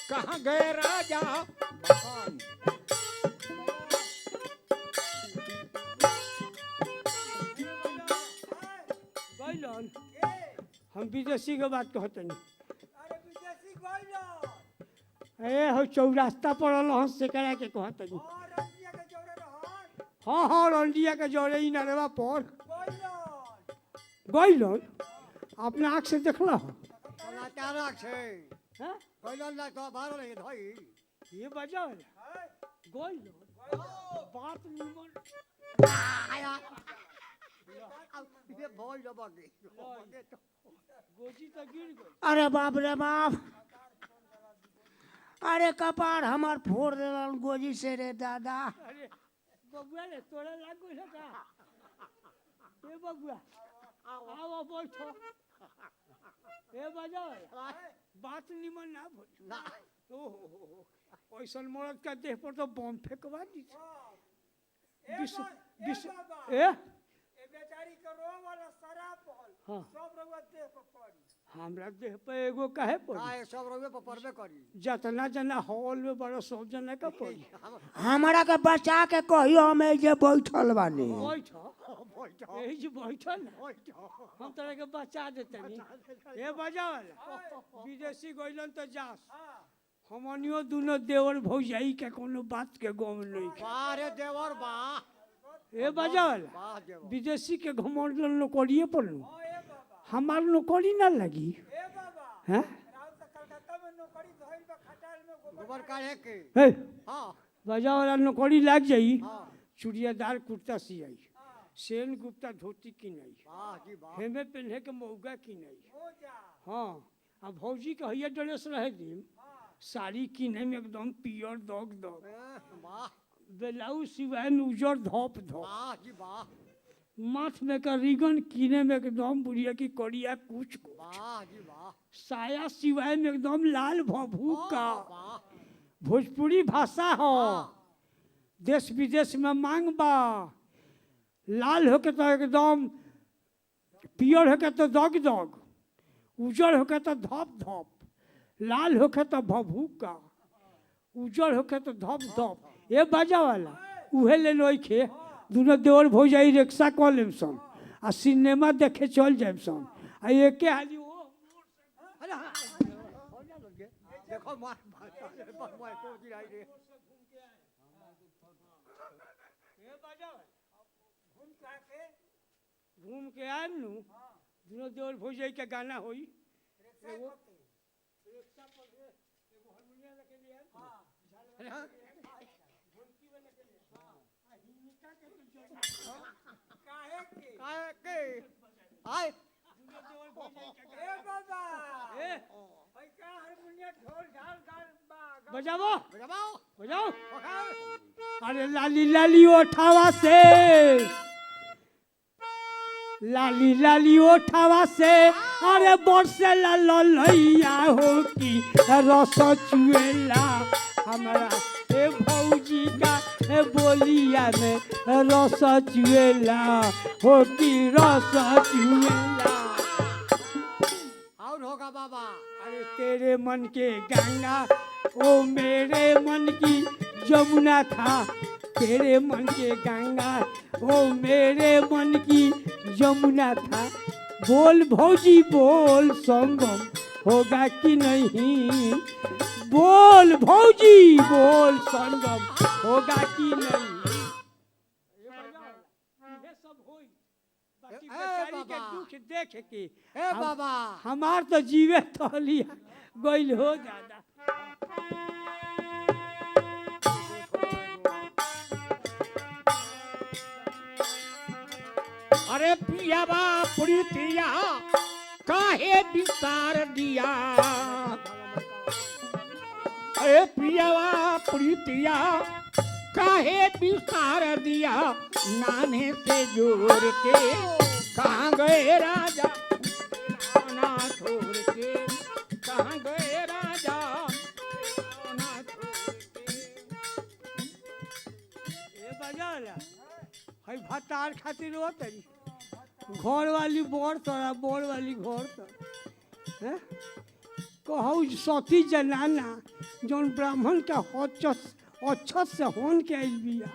कहाँ गए राजा भगवान। गइलन हम विदेशी के बात कहते नहीं। अरे विदेशी गइलो ए हो चौरास्ता पड़ल हंस से करा के कहते नहीं। और रंजिया के जोड़े रहन हाँ हाँ रंडिया के जोड़े ही नरेवा पर गइलो गइलन अपना आँख से देखला समाचार छै हैं? कइलन ना तो बारो नहीं धई ये बजा गइलन बात निमन ये भई जबगे गोजी तो गिर गई। अरे बाप रे बाप, अरे कपार हमार फोड़ देलन गोजी से रे दादा। अरे बबुआ रे तोरा लाग गइल का? ए बबुआ आओ बैठो। ए बजा बात निमन ना भइल ना ओहो ऐसन मरद का देह पर तो बम फेंकवा दी। ए विश्व बा- विश्व बाबा, ए ए बेचारी के रो वाला शराब पहल हाँ। सब रउआ देह पर पड़ी हमरा देह पे एगो काहे पड़ी? काय सब रोवे पर परबे करी जतना जना हॉल में बड़ा सब जना का पड़ी। हमारा के बचा के कहियो हम जे बैठल बानी। बैठो यही जे बैठो ना हम तरह के बचा देते नहीं। ए बजा वाला विदेशी गइलन तो जास हमनियो दोनों देवर भौजाई के कोनो बात के गम नहीं। बारे देवर बा ए बजा वाला वाह देवर विदेशी के घमंड नौकरिए पर नु हमार नौकरी ना लगी ए बाबा हैं? राव तो कलकत्ता में नौकरी धइल बा खटाल में गोबर गोबर काढ़े के ए हां बजा वाला नौकरी लग जाई हां चूड़ियादार कुर्ता सियाई सेन गुप्ता धोती किनाई वाह जी वाह हेमे पहने के मौगा किनाई। हो जा हाँ अब भौजी के हैया ड्रेस रहे दिन साड़ी किने में एकदम पियर दग दग वाह ब्लाउज सिवाय में उजर धप धप वाह जी वाह माथ में का रिगन किने में एकदम बुढ़िया की करिया कुछ को वाह जी वाह साया सिवाय में एकदम लाल भभू का वाह भोजपुरी भाषा हो देश विदेश में मांग बा लाल होके तो एकदम पियर होके तो दग दग उजर होके तो धप धप लाल होके तो भभूका उजर होके तो धप धप ये बाजा वाला उहे ले लोई खे दोनों देवर भौजाई रिक्शा कॉल लेम सन आ सिनेमा देखे चल जाम सन आ एके हाली ओ अरे हो जा लगे देखो मार मार को गिराई रे ये बाजा वाला घूम के आए नु दोनों देवर भौजाई के गाना होई एगो रिक्शा पर एगो हारमोनिया लेके लिए अरे हाँ काहे के काय के आय ए बाबा ए भाई का हारमोनिया ढोल ढाल गाल बा बजाओ बजाओ बजाओ ओके अरे लाली लाली ओठावा से लाली लाली ओठावा से अरे बरसे ला ललैया हो की रस चुएला हमारा ए भौजी का ए बोलिया में रस चुएला हो की रस चुएला। और होगा बाबा अरे तेरे मन के गंगा ओ मेरे मन की यमुना था तेरे मन के गंगा ओ मेरे मन की यमुना था बोल भौजी बोल संगम होगा कि नहीं बोल भौजी बोल संगम होगा कि नहीं। ये सब होई बाकी बेचारी के बाबा। दुख देख के ए बाबा हमार तो जीवे तो लिया गइल हो दादा। अरे पियावा प्रीतिया काहे विस्तार दिया अरे पियावा प्रीतिया काहे विस्तार दिया नाने से जोड़ के कहाँ गए राजा ना छोड़ के कहाँ गए राजा ना छोड़ के। ए बजाला है भतार खातिर हो तरी घर वाली बोर तोरा बोर वाली घर तो हैं कहू सती जनाना जौन ब्राह्मण का अच्छत से होन के आइल बिया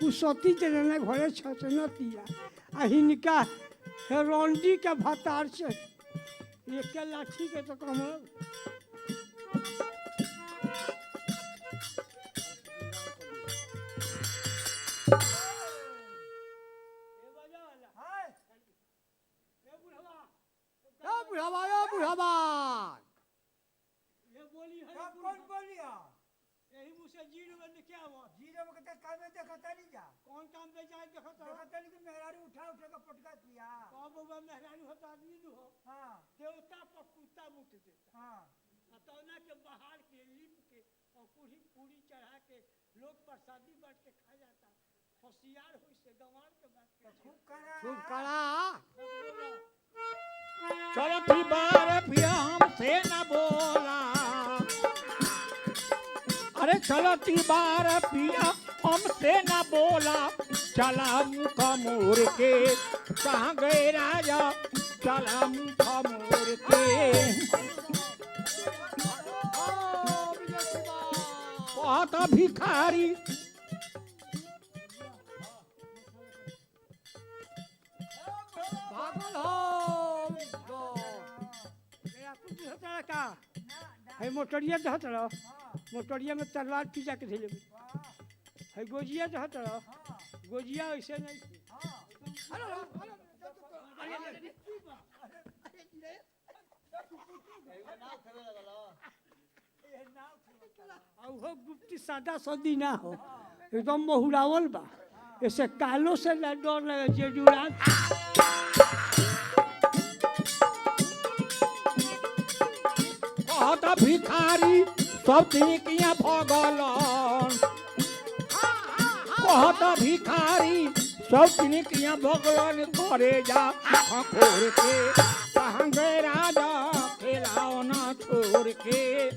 उ सती जनाना घरे छचनतिया आ हिनका हेरोंडी के भतार से एक लाठी के तो कम बुढ़ावा ये बोली है कौन बोलिया यही मुँह से जीरो में क्या हुआ जीरो में कहते काम में देखता नहीं जा कौन काम पे जाए देखो तो देखता नहीं कि मेहरारू उठा उठा के पटका किया कौन बउआ मेहरारू होता आदमी नु हो हाँ देवता पर कुत्ता मुत देता हाँ अतौना के बाहर के लिप के और पूरी पूरी चढ़ा के लोग प्रसादी बांट के खा जाता होशियार हो से गंवार के बात के खूब करा खूब कड़ा चलो थी बार पिया हमसे न बोला, अरे चलो थी बार पिया हमसे न बोला, चला मुख मोर के कहाँ गए राजा, चला मुख मोर के बहुत भिखारी पागल हो का है मोटरिया दहत रहो मोटरिया में तलवार पीजा के धैले है गोजिया दहत रहो गोजिया ऐसे नहीं हो गुप्ती सादा सदी ना हो एकदम बहुरावल बा ऐसे कालो से ना डर लगे जे जुड़ा बहुत भिखारी सब तिनकिया भगलन, बहुत भिखारी सब तिनकिया भगलन करे जा खोर के कहाँ गए राजा खिलाओ ना छोड़ के,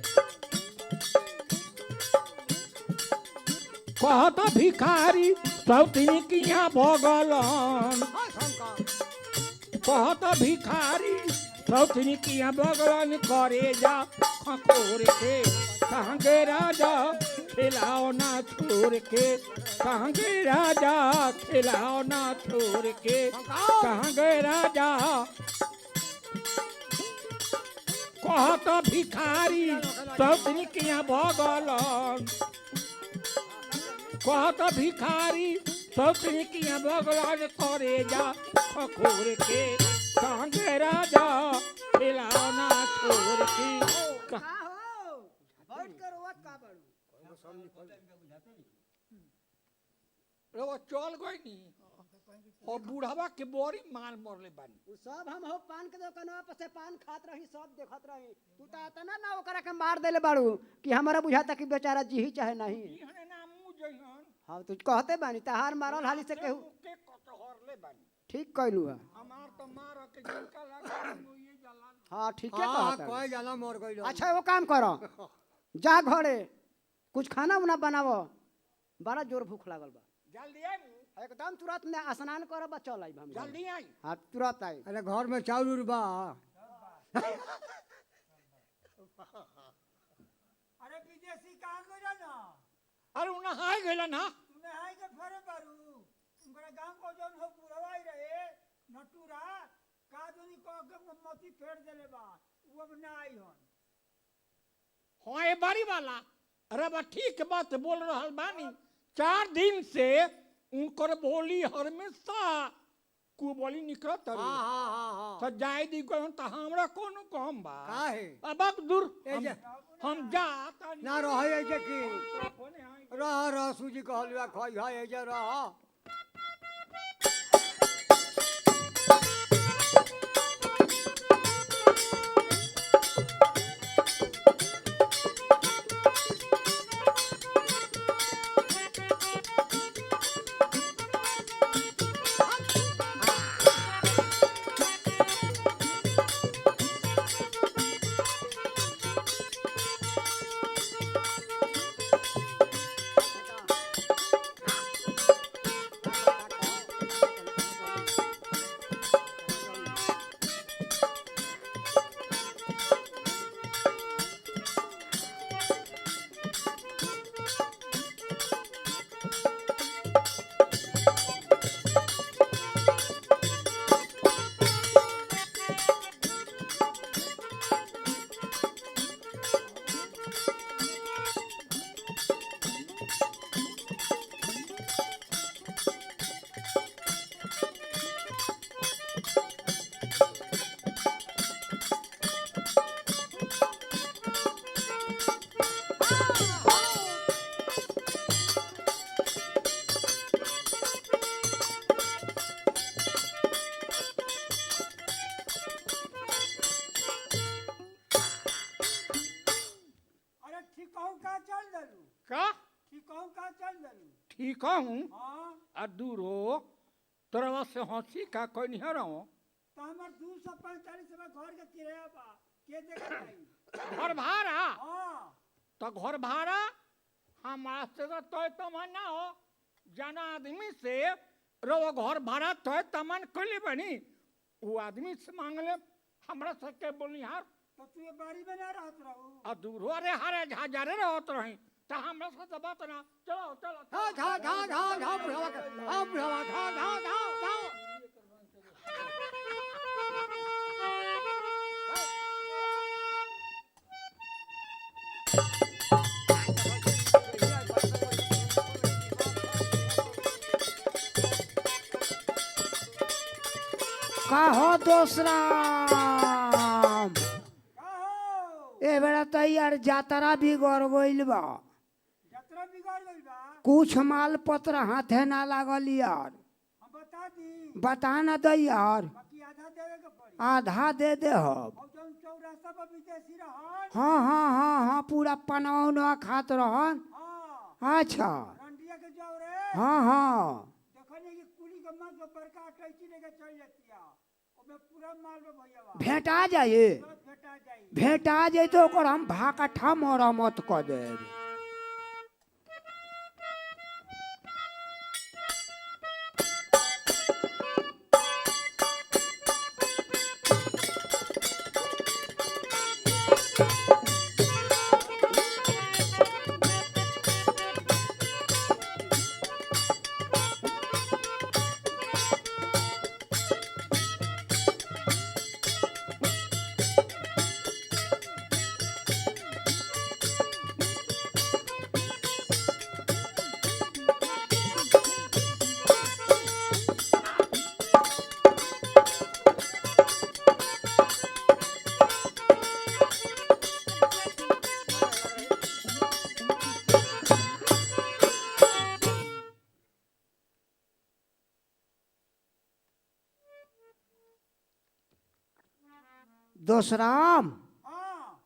बहुत भिखारी सब तिनकिया भगलन, बहुत भिखारी सब तिनकिया भगलन करे जा खोर के कहाँ गए राजा खिलाओ ना छोड़ के, कहाँ गए राजा खिलाओ ना छोड़ के, कहाँ गए राजा कहत भिखारी सब तिनकिया भगलन, कहत भिखारी सब तिनकिया भगलन करे जा खोर के कहाँ गए राजा खिलाओ ना छोड़ के चल गई नी और बूढ़ावा के बोरी माल मरले बानी उ सब हम हो पान के दुकानवा पर से पान खात रही सब देखत रही तू तो आता ना ओकरा के मार देले बाड़ू कि हमारा बुझाता कि बेचारा जी ही चाहे नहीं इहने नाम जइहन हाँ तू कहते बानी तहार मारल हाली से केहू के कटहरले बानी ठीक कहलू है हमार तो मार के जिनका लगा ये जला हाँ ठीक है कहता कोई जाना मर गई अच्छा वो काम करो जा घरे कुछ खाना उना बनावो बड़ा जोर भूख लागल बा जल्दी आई एकदम तुरंत में स्नान करब आ चल आइब हम जल्दी आई हाँ तुरंत आई अरे घर में चाउर बा अरे विदेशी कहाँ गया ना अरे नहाय गइला ना तूने हाय के फरे बारू उनका गांव को जौन हो बुढ़वाई रहे नटूरा का दोनी को के मती फेर देले बा वो अब ना आई हन हाँ ये बारी वाला अरे बा ठीक बात बोल रहल बानी 4 दिन से उनकर बोली हमेशा को बोली निकलत रही तो जाय दी कोन त हमरा कोनो कम बा काहे अब दूर ए जे हम जाता ना रहे जे की रह सूजी कहलुआ खई है ए जे रह कहूँ आ दूर हो तोरा से हंसी का कोई नहीं रहो तो हमार 245 में घर के किराया बा के देगा भाई घर भाड़ा हाँ तो घर भाड़ा हमारा से तो तमन ना हो जाना आदमी से रो घर भाड़ा तो तमन कैले बनी वो आदमी से मांग ले हमरा से के बोली यार तो तू ये बाड़ी में ना रहत रहू आ दूर हो रे हरे हजारे रहत रही तो हमरा से तो बात ना चलो चलो का हो दूसरा ए बेड़ा तो यार जातरा भी गड़ गइल बा यात्रा बिगड़ गई बा कुछ माल पत्र हाथे ना लागल यार हम बता दी बता ना दे यार बाकी आधा देवे के पड़ी आधा दे दे हम और जौन चौरास्ता पर विदेशी रहन हाँ हाँ हाँ हाँ पूरा पनवा खात रहन हाँ अच्छा रंडिया के जाओ रे हाँ हाँ देखनी कि कुली के मां के बड़का अटैची लेके चल जातिया ओमे पूरा माल में भैया बा भेंटा जाए सब भेटा जाई भेंटा जाए तो ओकर हम भाकठा मरम्मत कर देब दोसराम हाँ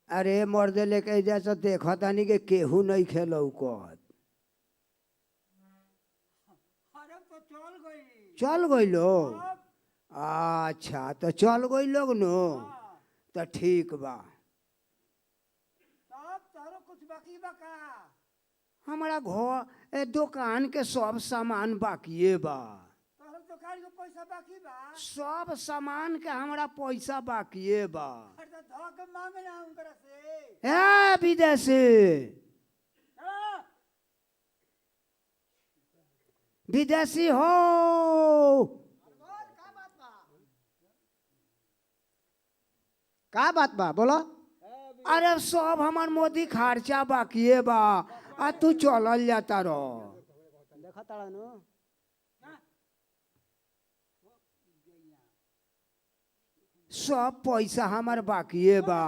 अरे मर्दे लेके जैसे देखा तानी के केहू नहीं खेलो कहत अरे तो चल गई चल गइलो अब अच्छा तो चल गई लोग नो हाँ तो ठीक बा तब तारो कुछ बाकी बा का हमारा घर दुकान के सब सामान बाकिए बा तारो दुकान के पैसा बाकी बा सब सामान के हमारा पैसा बाकिए बा अरे तो धो के मांगे ना उनकरा से ए विदेशी हाँ विदेशी हो का बात बा बोलो अरे सब हमार मोदी खर्चा बाकिए बा आ तू चलल जाता रहो देखा ताड़ा नु सब पैसा हमार बाकिए बा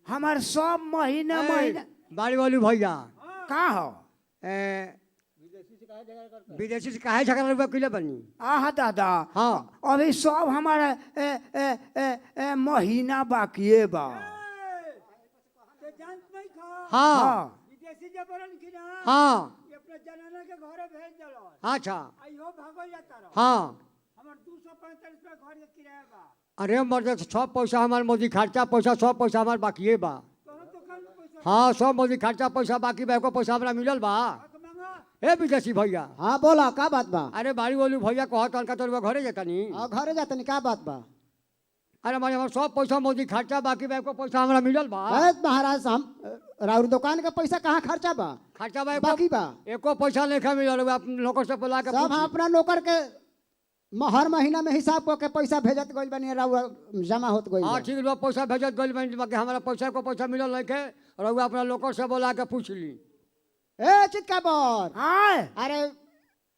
हमार सब महीना महीना बाड़ी वाली भैया का हो विदेशी से काहे झगड़ा रुपया किलो बनी आहा दादा हाँ अभी सब हमारा महीना बाकिए बा ते जान नहीं खा हाँ हाँ विदेशी जब बरन की ना हाँ ये अपना जनाना के घरे भेज दलो अच्छा आइयो भागल जाता रहो हाँ हमर 245 रुपया घर के किराया बा अरे मर्द सब पैसा हमार मोदी खर्चा पैसा सब पैसा हमार बाकी बा तोहर दुकान में पैसा हाँ सब मोदी खर्चा पैसा बाकी बा एको पैसा हमरा मिलल बा हक मांगा ए विदेशी भैया हाँ बोला का बात बा अरे बाड़ी वाली भैया कहत हन का तोर घरे जाता नी घरे जातनी का बात बा अरे मारे हमार सब पैसा मोदी खर्चा बाकी बा एको पैसा हमरा मिलल बा महाराज हम राउर दुकान का पैसा कहाँ खर्चा बा खर्चा बा बाकी बा एको पैसा लेखा मिलल बा लोकर से बोला के सब हम पूछी। अपना नौकर के हर महीना में हिसाब करके पैसा भेजत गइल बनी राउर जमा होत गइल हाँ बा। ठीक बा पैसा भेजत गइल बानी बाकी हमरा पैसा को पैसा मिलल नहीं के और अपना लोकर से बोला के पूछ ली ए चितकाबर हाँ अरे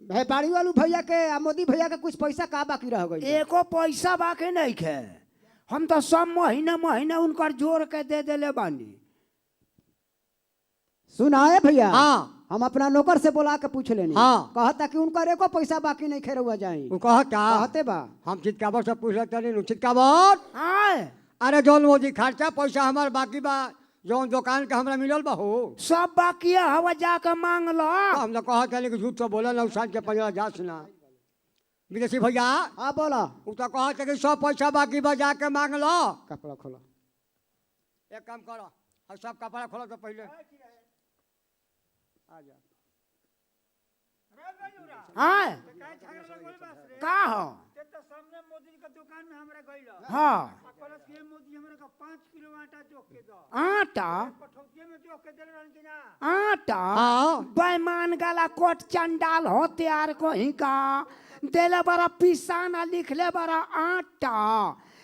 व्यापारी वालू भैया के आ मोदी भैया के कुछ पैसा का बाकी रह गइल बा? एको पैसा बाकी नहीं खे हम तो सब महीना महीना उनकर जोड़ के दे देले बानी सुना है भैया हाँ हम अपना नौकर से बोला के पूछ लेनी हाँ। कहता कि उनका एको पैसा बाकी नहीं खेरुआ जाई वो कहता कहते बा हम चितकाबर से पूछ लेते नहीं चितकाबर आए अरे जौन मोदी खर्चा पैसा हमार बाकी बा जौन दुकान के हमरा मिलल बा हो सब बाकी हवा जाके मांग लो तो हम तो कहते नहीं कि झूठ तो बोला ना साल के 15 जा सुना विदेशी भैया हाँ बोला वो तो कहते कि सब पैसा बाकी बा जाके मांग लो कपड़ा खोलो एक काम करो और सब कपड़ा खोलो तो पहले आ जा आए काय झगड़ा लगल बा रे का हो ते तो सामने मोदी के दुकान में हमरा गइल हाँ कहलस कि मोदी हमरा का 5 किलो आटा जोख के दो आटा कठौतिये में जोख के देल रहन कि ना आटा हाँ बैमान गाला कोट चंडाल हो तैयार कहीं का देले बड़ा पिसाना लिखले बड़ा आटा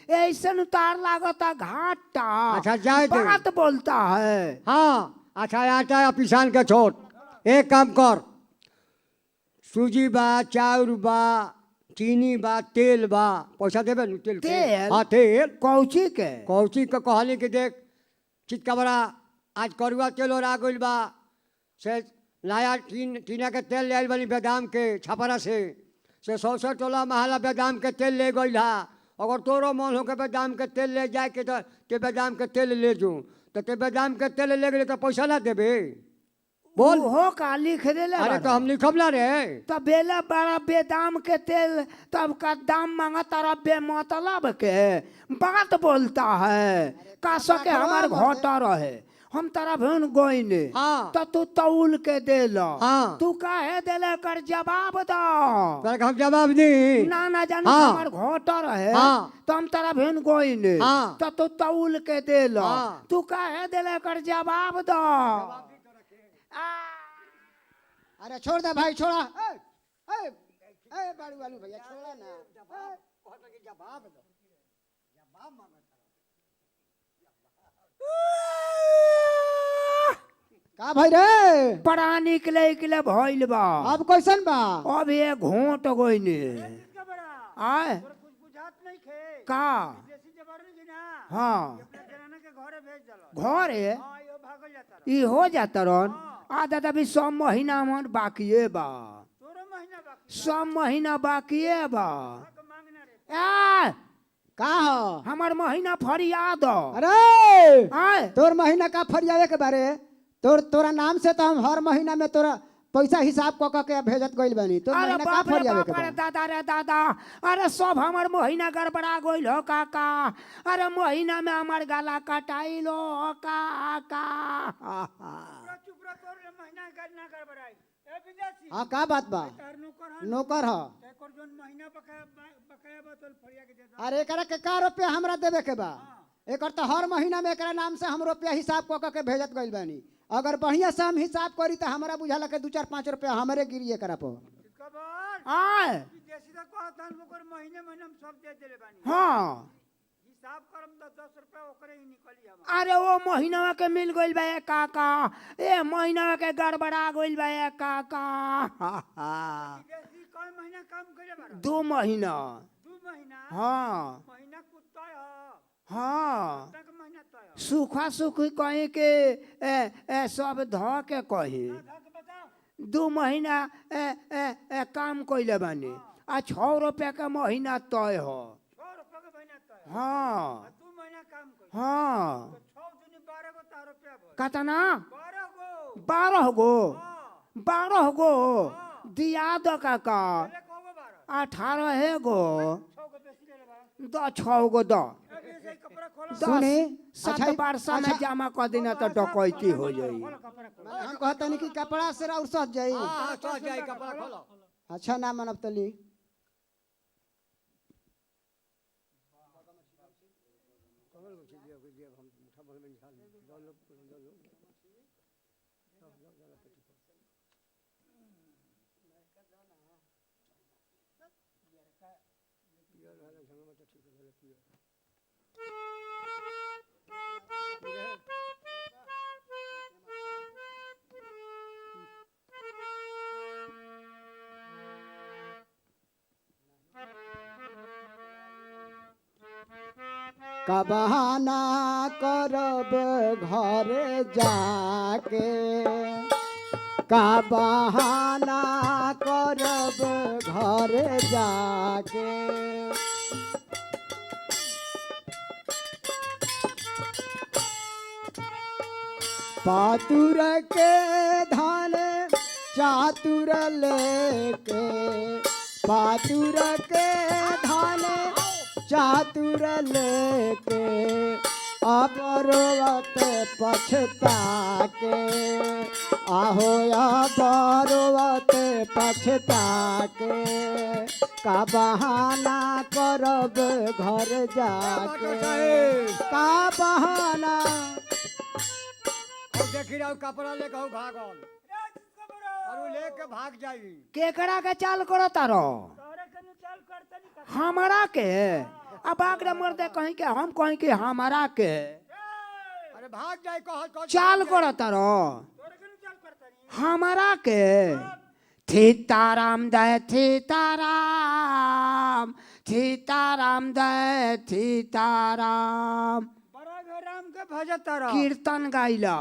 ऐसे उतार लागता घाटा अच्छा, जाए दे। बात बोलता है हाँ अच्छा आटा या पिसान के छोड़ एक काम कर सूजी बा चाउर बा चीनी बा तेल बा पैसा देबे नु तेल के? तेल? हाँ तेल कौची के कौची के कहली कि देख चितकबरा आज करुआ तेल और आ गइल बा से नया टीना के तेल ले आइल बानी बेदाम के छपरा से 100 टोला महला बेदाम के तेल ले गइल हा अगर तोरो मन हो के बेदाम के तेल ले जाए के तो ते बेदाम के तेल ले जो तो ते बेदाम के तेल ले गए तो पैसा ना देबे बोल हो का लिख देले अरे तो बड़ा। हम लिखब ना रे तब बेला बड़ा बेदाम के तेल तब का दाम मांगा तारा बेमतलब के बात बोलता है का सके हमार घोटा रहे हम तारा भेन गोइने हाँ। तो तू तौल के दे लो हाँ। तू काहे देले कर जवाब दो तोरा के हम जवाब दी ना ना जाने हाँ। हमार घोटा रहे हाँ। तो हम तारा भेन गोइने हाँ। तो तू तौल के दे लो हाँ। तू काहे देले कर जवाब दो अरे छोड़ दे भाई छोड़ा बाड़ू वालू भैया छोड़ा ना का भाई रे पड़ा निकले निकले भइल बा अब कैसन बा अब ये घोट गोइने का बड़ा आए तोरा कुछ बुझात नहीं खे का देसी जबर नहीं कि ना हाँ अपना जनाना के घरे भेज दलो घर है हां यो भागल जाता रह ई हो जाता रन आधा तभी 100 महीना मन बाकिए बा तोरो महीना बाकी 100 महीना बाकिए बा के मांगना रे आ का हो हमार महीना फरियाद अरे आए तोर महीना का फरियावे के बारे तोरा नाम से तो हम हर महीना में तोरा पैसा हिसाब क के भेजत गइल बानी तोर अरे महीना का बाप रे फरियावे बाप के रे बा दादा रे दादा अरे सब हमार महीना गड़बड़ा गइल हो काका अरे महीना में हमार गाला कटाइल हो काका पूरा चुप रह तोर महीना ना गड़बड़ाई ए विदेशी हाँ का बात बा तार नौकर नौकर ह एकर जोन महीना बकाया बा तोर फरिया के दे दो अरे एकरा के का रुपया हमरा देवे के बा एकर तो हर महीना में एकरा नाम से हम रुपया हिसाब क के भेजत गइल बानी अगर बढ़िया से हम हिसाब करी तो हमरा बुझाला के 2-4-5 रुपया हमरे गिरी एकरा पर खबर आए विदेशी का कहता ओकर महीने महीने हम सब दे देले बानी हाँ हिसाब करम तो 10 रुपया ओकरे ही निकली हम अरे वो महीना के मिल गइल बा ए काका ए महीना के गड़बड़ा गइल बा ए काका विदेशी कई महीना काम करे बारा 2 महीना 2 महीना हाँ महीना कुत्ता है हाँ तक महीना तो है सूखा सूखी कहीं के सब ध के कही धक बताओ 2 महीना काम कइले बानी आ 6 रुपया के महीना तय हो 6 रुपया के महीना तो है हाँ 2 महीना काम कर हाँ 6 दिन 12 गो तार रुपया भर कतना 12 गो 12 गो दिया दो काका पहले को 12 18 गो 6 गो बेसी ले बा 6 गो दो ऐसे कपड़ा खोल सुनी 7 वर्षा में जमा कर देना तो डकैती हो जाई कपड़ा खोल हम कहता नहीं कि कपड़ा से और सज जाई हाँ तो जाए कपड़ा खोलो अच्छा ना मनब तली का बहाना करब घर जाके का बहाना करब घर जाके। पातुर के धन चातुर लेके, पातुर के धन चातुर लेके, अब रोवत पछता के, आहो अब रोवत पछता के, का बहाना करब घर जाके। का बहाना देखी रहो कपड़ा लेके भागल और लेके भाग जाई। केकरा के चाल करो तारो हमारा के। अब आगरा मर्दे कहीं के हम कहीं के हमारा के अरे भाग जाई कह चाल करो तारो हमारा के। सीताराम दय सीताराम, सीताराम दय सीताराम। बड़ा घर राम के भजत रह कीर्तन गाइला,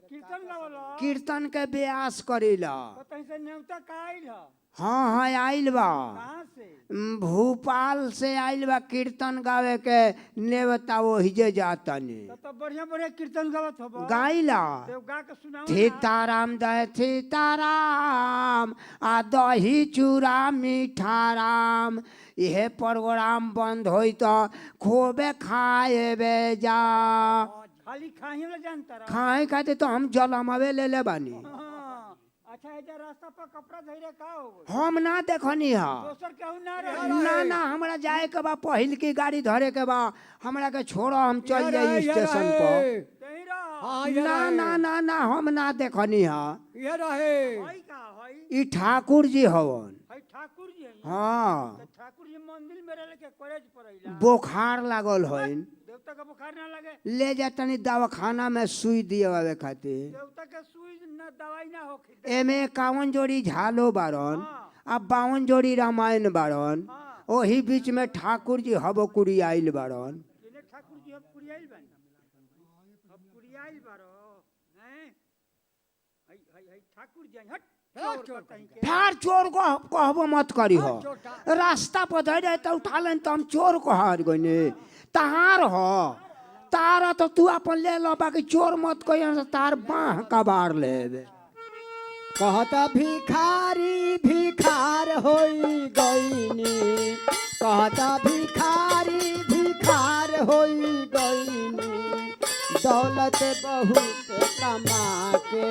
कीर्तन गावला कीर्तन के ब्यास करेला। तो तहीं से नेवता का आइल ह हाँ हाँ आइल बा, कहां से? भोपाल से आइल बा कीर्तन गावे के नेवता वो हिजे जातनी तो बढ़िया बढ़िया कीर्तन गावत हो गाइला। देव गा के सुनाओ। सीताराम दय सीताराम, आ दही चूड़ा मीठा राम। यह प्रोग्राम बंद होई तो खोबे खाए बे जा। खाली खाही वाला जानता रह। खाए खाते तो हम जलमवे ले ले बानी। अच्छा एजा रास्ता पर कपड़ा धइरे का हो गइल? हम ना देखनी हा। दोसर केहू ना रहे। ना ना हमरा जाए के बा, पहिल की गाड़ी धरे के बा, हमरा के छोड़ो हम चल जाई स्टेशन पर। तहीं रह। ना ना ना ना हम ना देखनी हा। ये रहे हई का हई ई ठाकुर जी हवन। हई ठाकुर जी हई। हाँ तो ठाकुर जी मंदिर में रह के कॉलेज पढ़ैला। बुखार लागल हइन, देवता का बुखार ना लगे। ले जातनी दवाखाना में सुई दिए खातिर। देवता के सुई ना दवाई ना होखे। एमे 51 जोड़ी झालो बारन, अब 52 जोड़ी रामायण बारन। ओही बीच में ठाकुर जी हबकुरी आइल बारन। इने ठाकुर जी अब कुरियाइल बानी। अब कुरियाइल बारो हैं? हई हई हई ठाकुर जी हट चोर कहीं के। फिर चोर को कहबो मत करी हो। रास्ता पर धरे तो उठा लेन तो हम चोर कहर गने। तहार हो तारा तो तू अपन ले लो, बाकी चोर मत कहियो, तार बाह कबार लेबे। कहता भिखारी भिखार होई गईनी, कहता भिखारी भिखार होई गईनी, दौलत बहुत कमा के,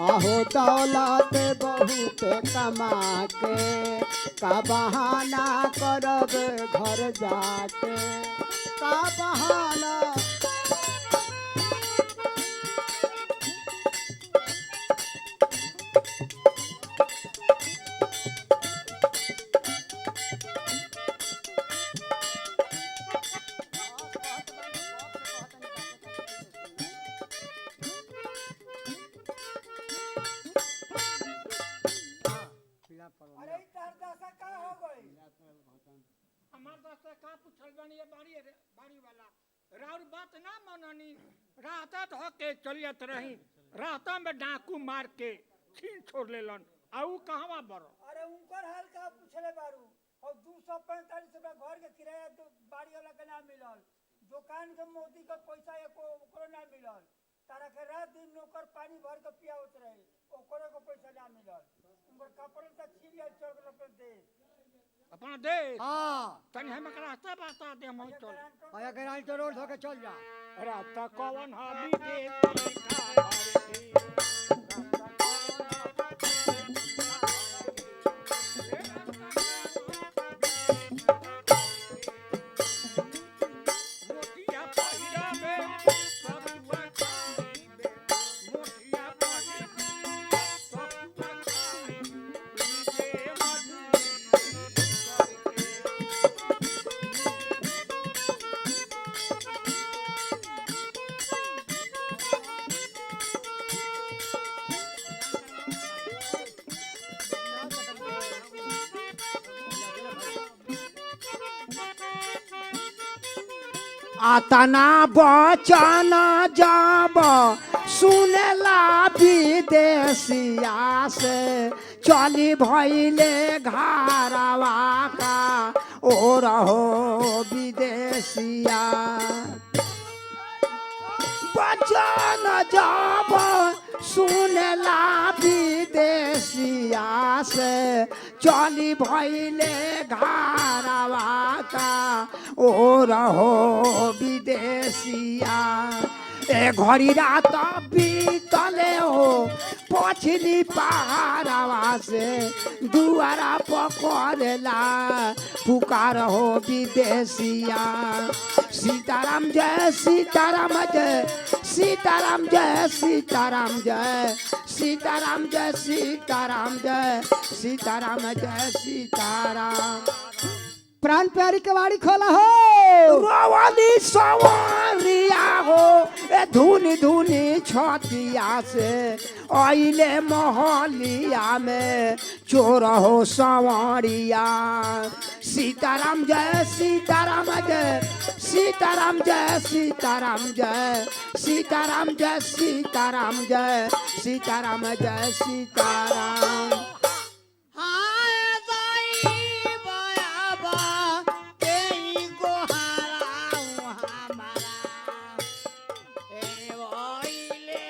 आहो दौलत बहुत कमा के, का बहाना करब घर जाके। का बहाना अरे तार दशा का हो गई? हमार दशा का पूछल बानी ये बारी वाला। राउर बात ना मननी। राहता तो के चलियत रही। राहता में डाकू मार के छीन छोड़ लेलन। आऊ कहवा बरो? अरे उनकर हाल का पूछले बारू। और 245 रुपया घर के किराया तो बाड़ी वाला के ना मिलल। दुकान के मोदी का पैसा एको ओकरो ना मिलल। तारा के रात दिन नौकर पानी भर के पियावत रहे, ओकरो को पैसा ना मिलल। उनकर कपड़ा तक छिलिया चल गल अपन दे। अपना दे हां तनी हम के रास्ता बता दे हम चल। आया के रास्ता रोड होके चल जा। रास्ता कौन हाबी दे आतना बचन जब सुनेला विदेशिया से चली भैले घरवा का ओ रहो विदेशिया बचन जब सुनेला विदेशिया से चली भैले घरवा का ओ रहो विदेशिया ए घड़ी रात बीतले हो पछली पहाड़वा से दुआरा पकड़ला पुकार हो विदेशिया सीताराम जय सीताराम जय सीताराम जय सीताराम जय सीताराम जय सीताराम जय सीताराम जय सीताराम प्राण प्यारी कवाड़ी खोला हो रोवाली सवारिया हो ए धुनी धुनी छतिया से आइले मोहलिया में चोर हो सवारिया सीताराम जय सीताराम जय सीताराम जय सीताराम जय सीताराम जय सीताराम जय सीताराम जय सीताराम हाय दाई बयाबा केई गोहारा हमारा ए ओइले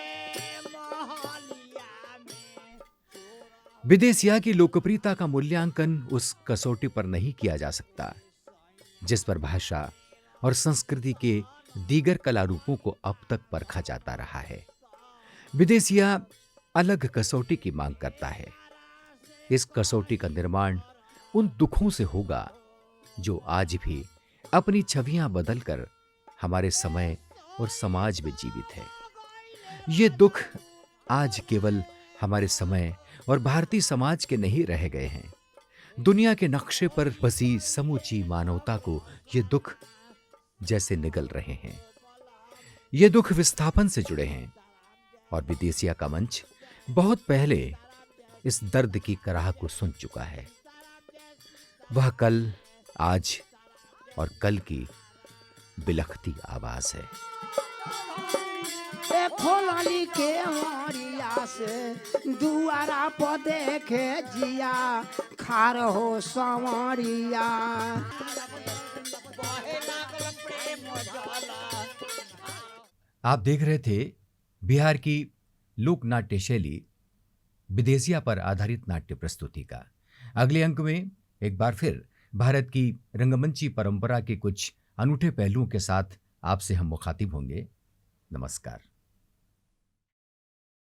मोहलिया में विदेशिया की लोकप्रियता का मूल्यांकन उस कसौटी पर नहीं किया जा सकता जिस पर भाषा और संस्कृति के दीगर कला रूपों को अब तक परखा जाता रहा है। विदेशिया अलग कसौटी की मांग करता है। इस कसौटी का निर्माण उन दुखों से होगा जो आज भी अपनी छवियां बदलकर हमारे समय और समाज में जीवित है। ये दुख आज केवल हमारे समय और भारतीय समाज के नहीं रह गए हैं। दुनिया के नक्शे पर बसी समूची मानवता को ये दुख जैसे निगल रहे हैं। ये दुख विस्थापन से जुड़े हैं और विदेशिया का मंच बहुत पहले इस दर्द की कराह को सुन चुका है। वह कल, आज और कल की बिलखती आवाज है। ए खोलली के मोरिया से दुआरा पर देखे जिया खार हो संवरिया आप देख रहे थे बिहार की लोक नाट्य शैली विदेशिया पर आधारित नाट्य प्रस्तुति का। अगले अंक में एक बार फिर भारत की रंगमंची परंपरा के कुछ अनूठे पहलुओं के साथ आपसे हम मुखातिब होंगे। नमस्कार।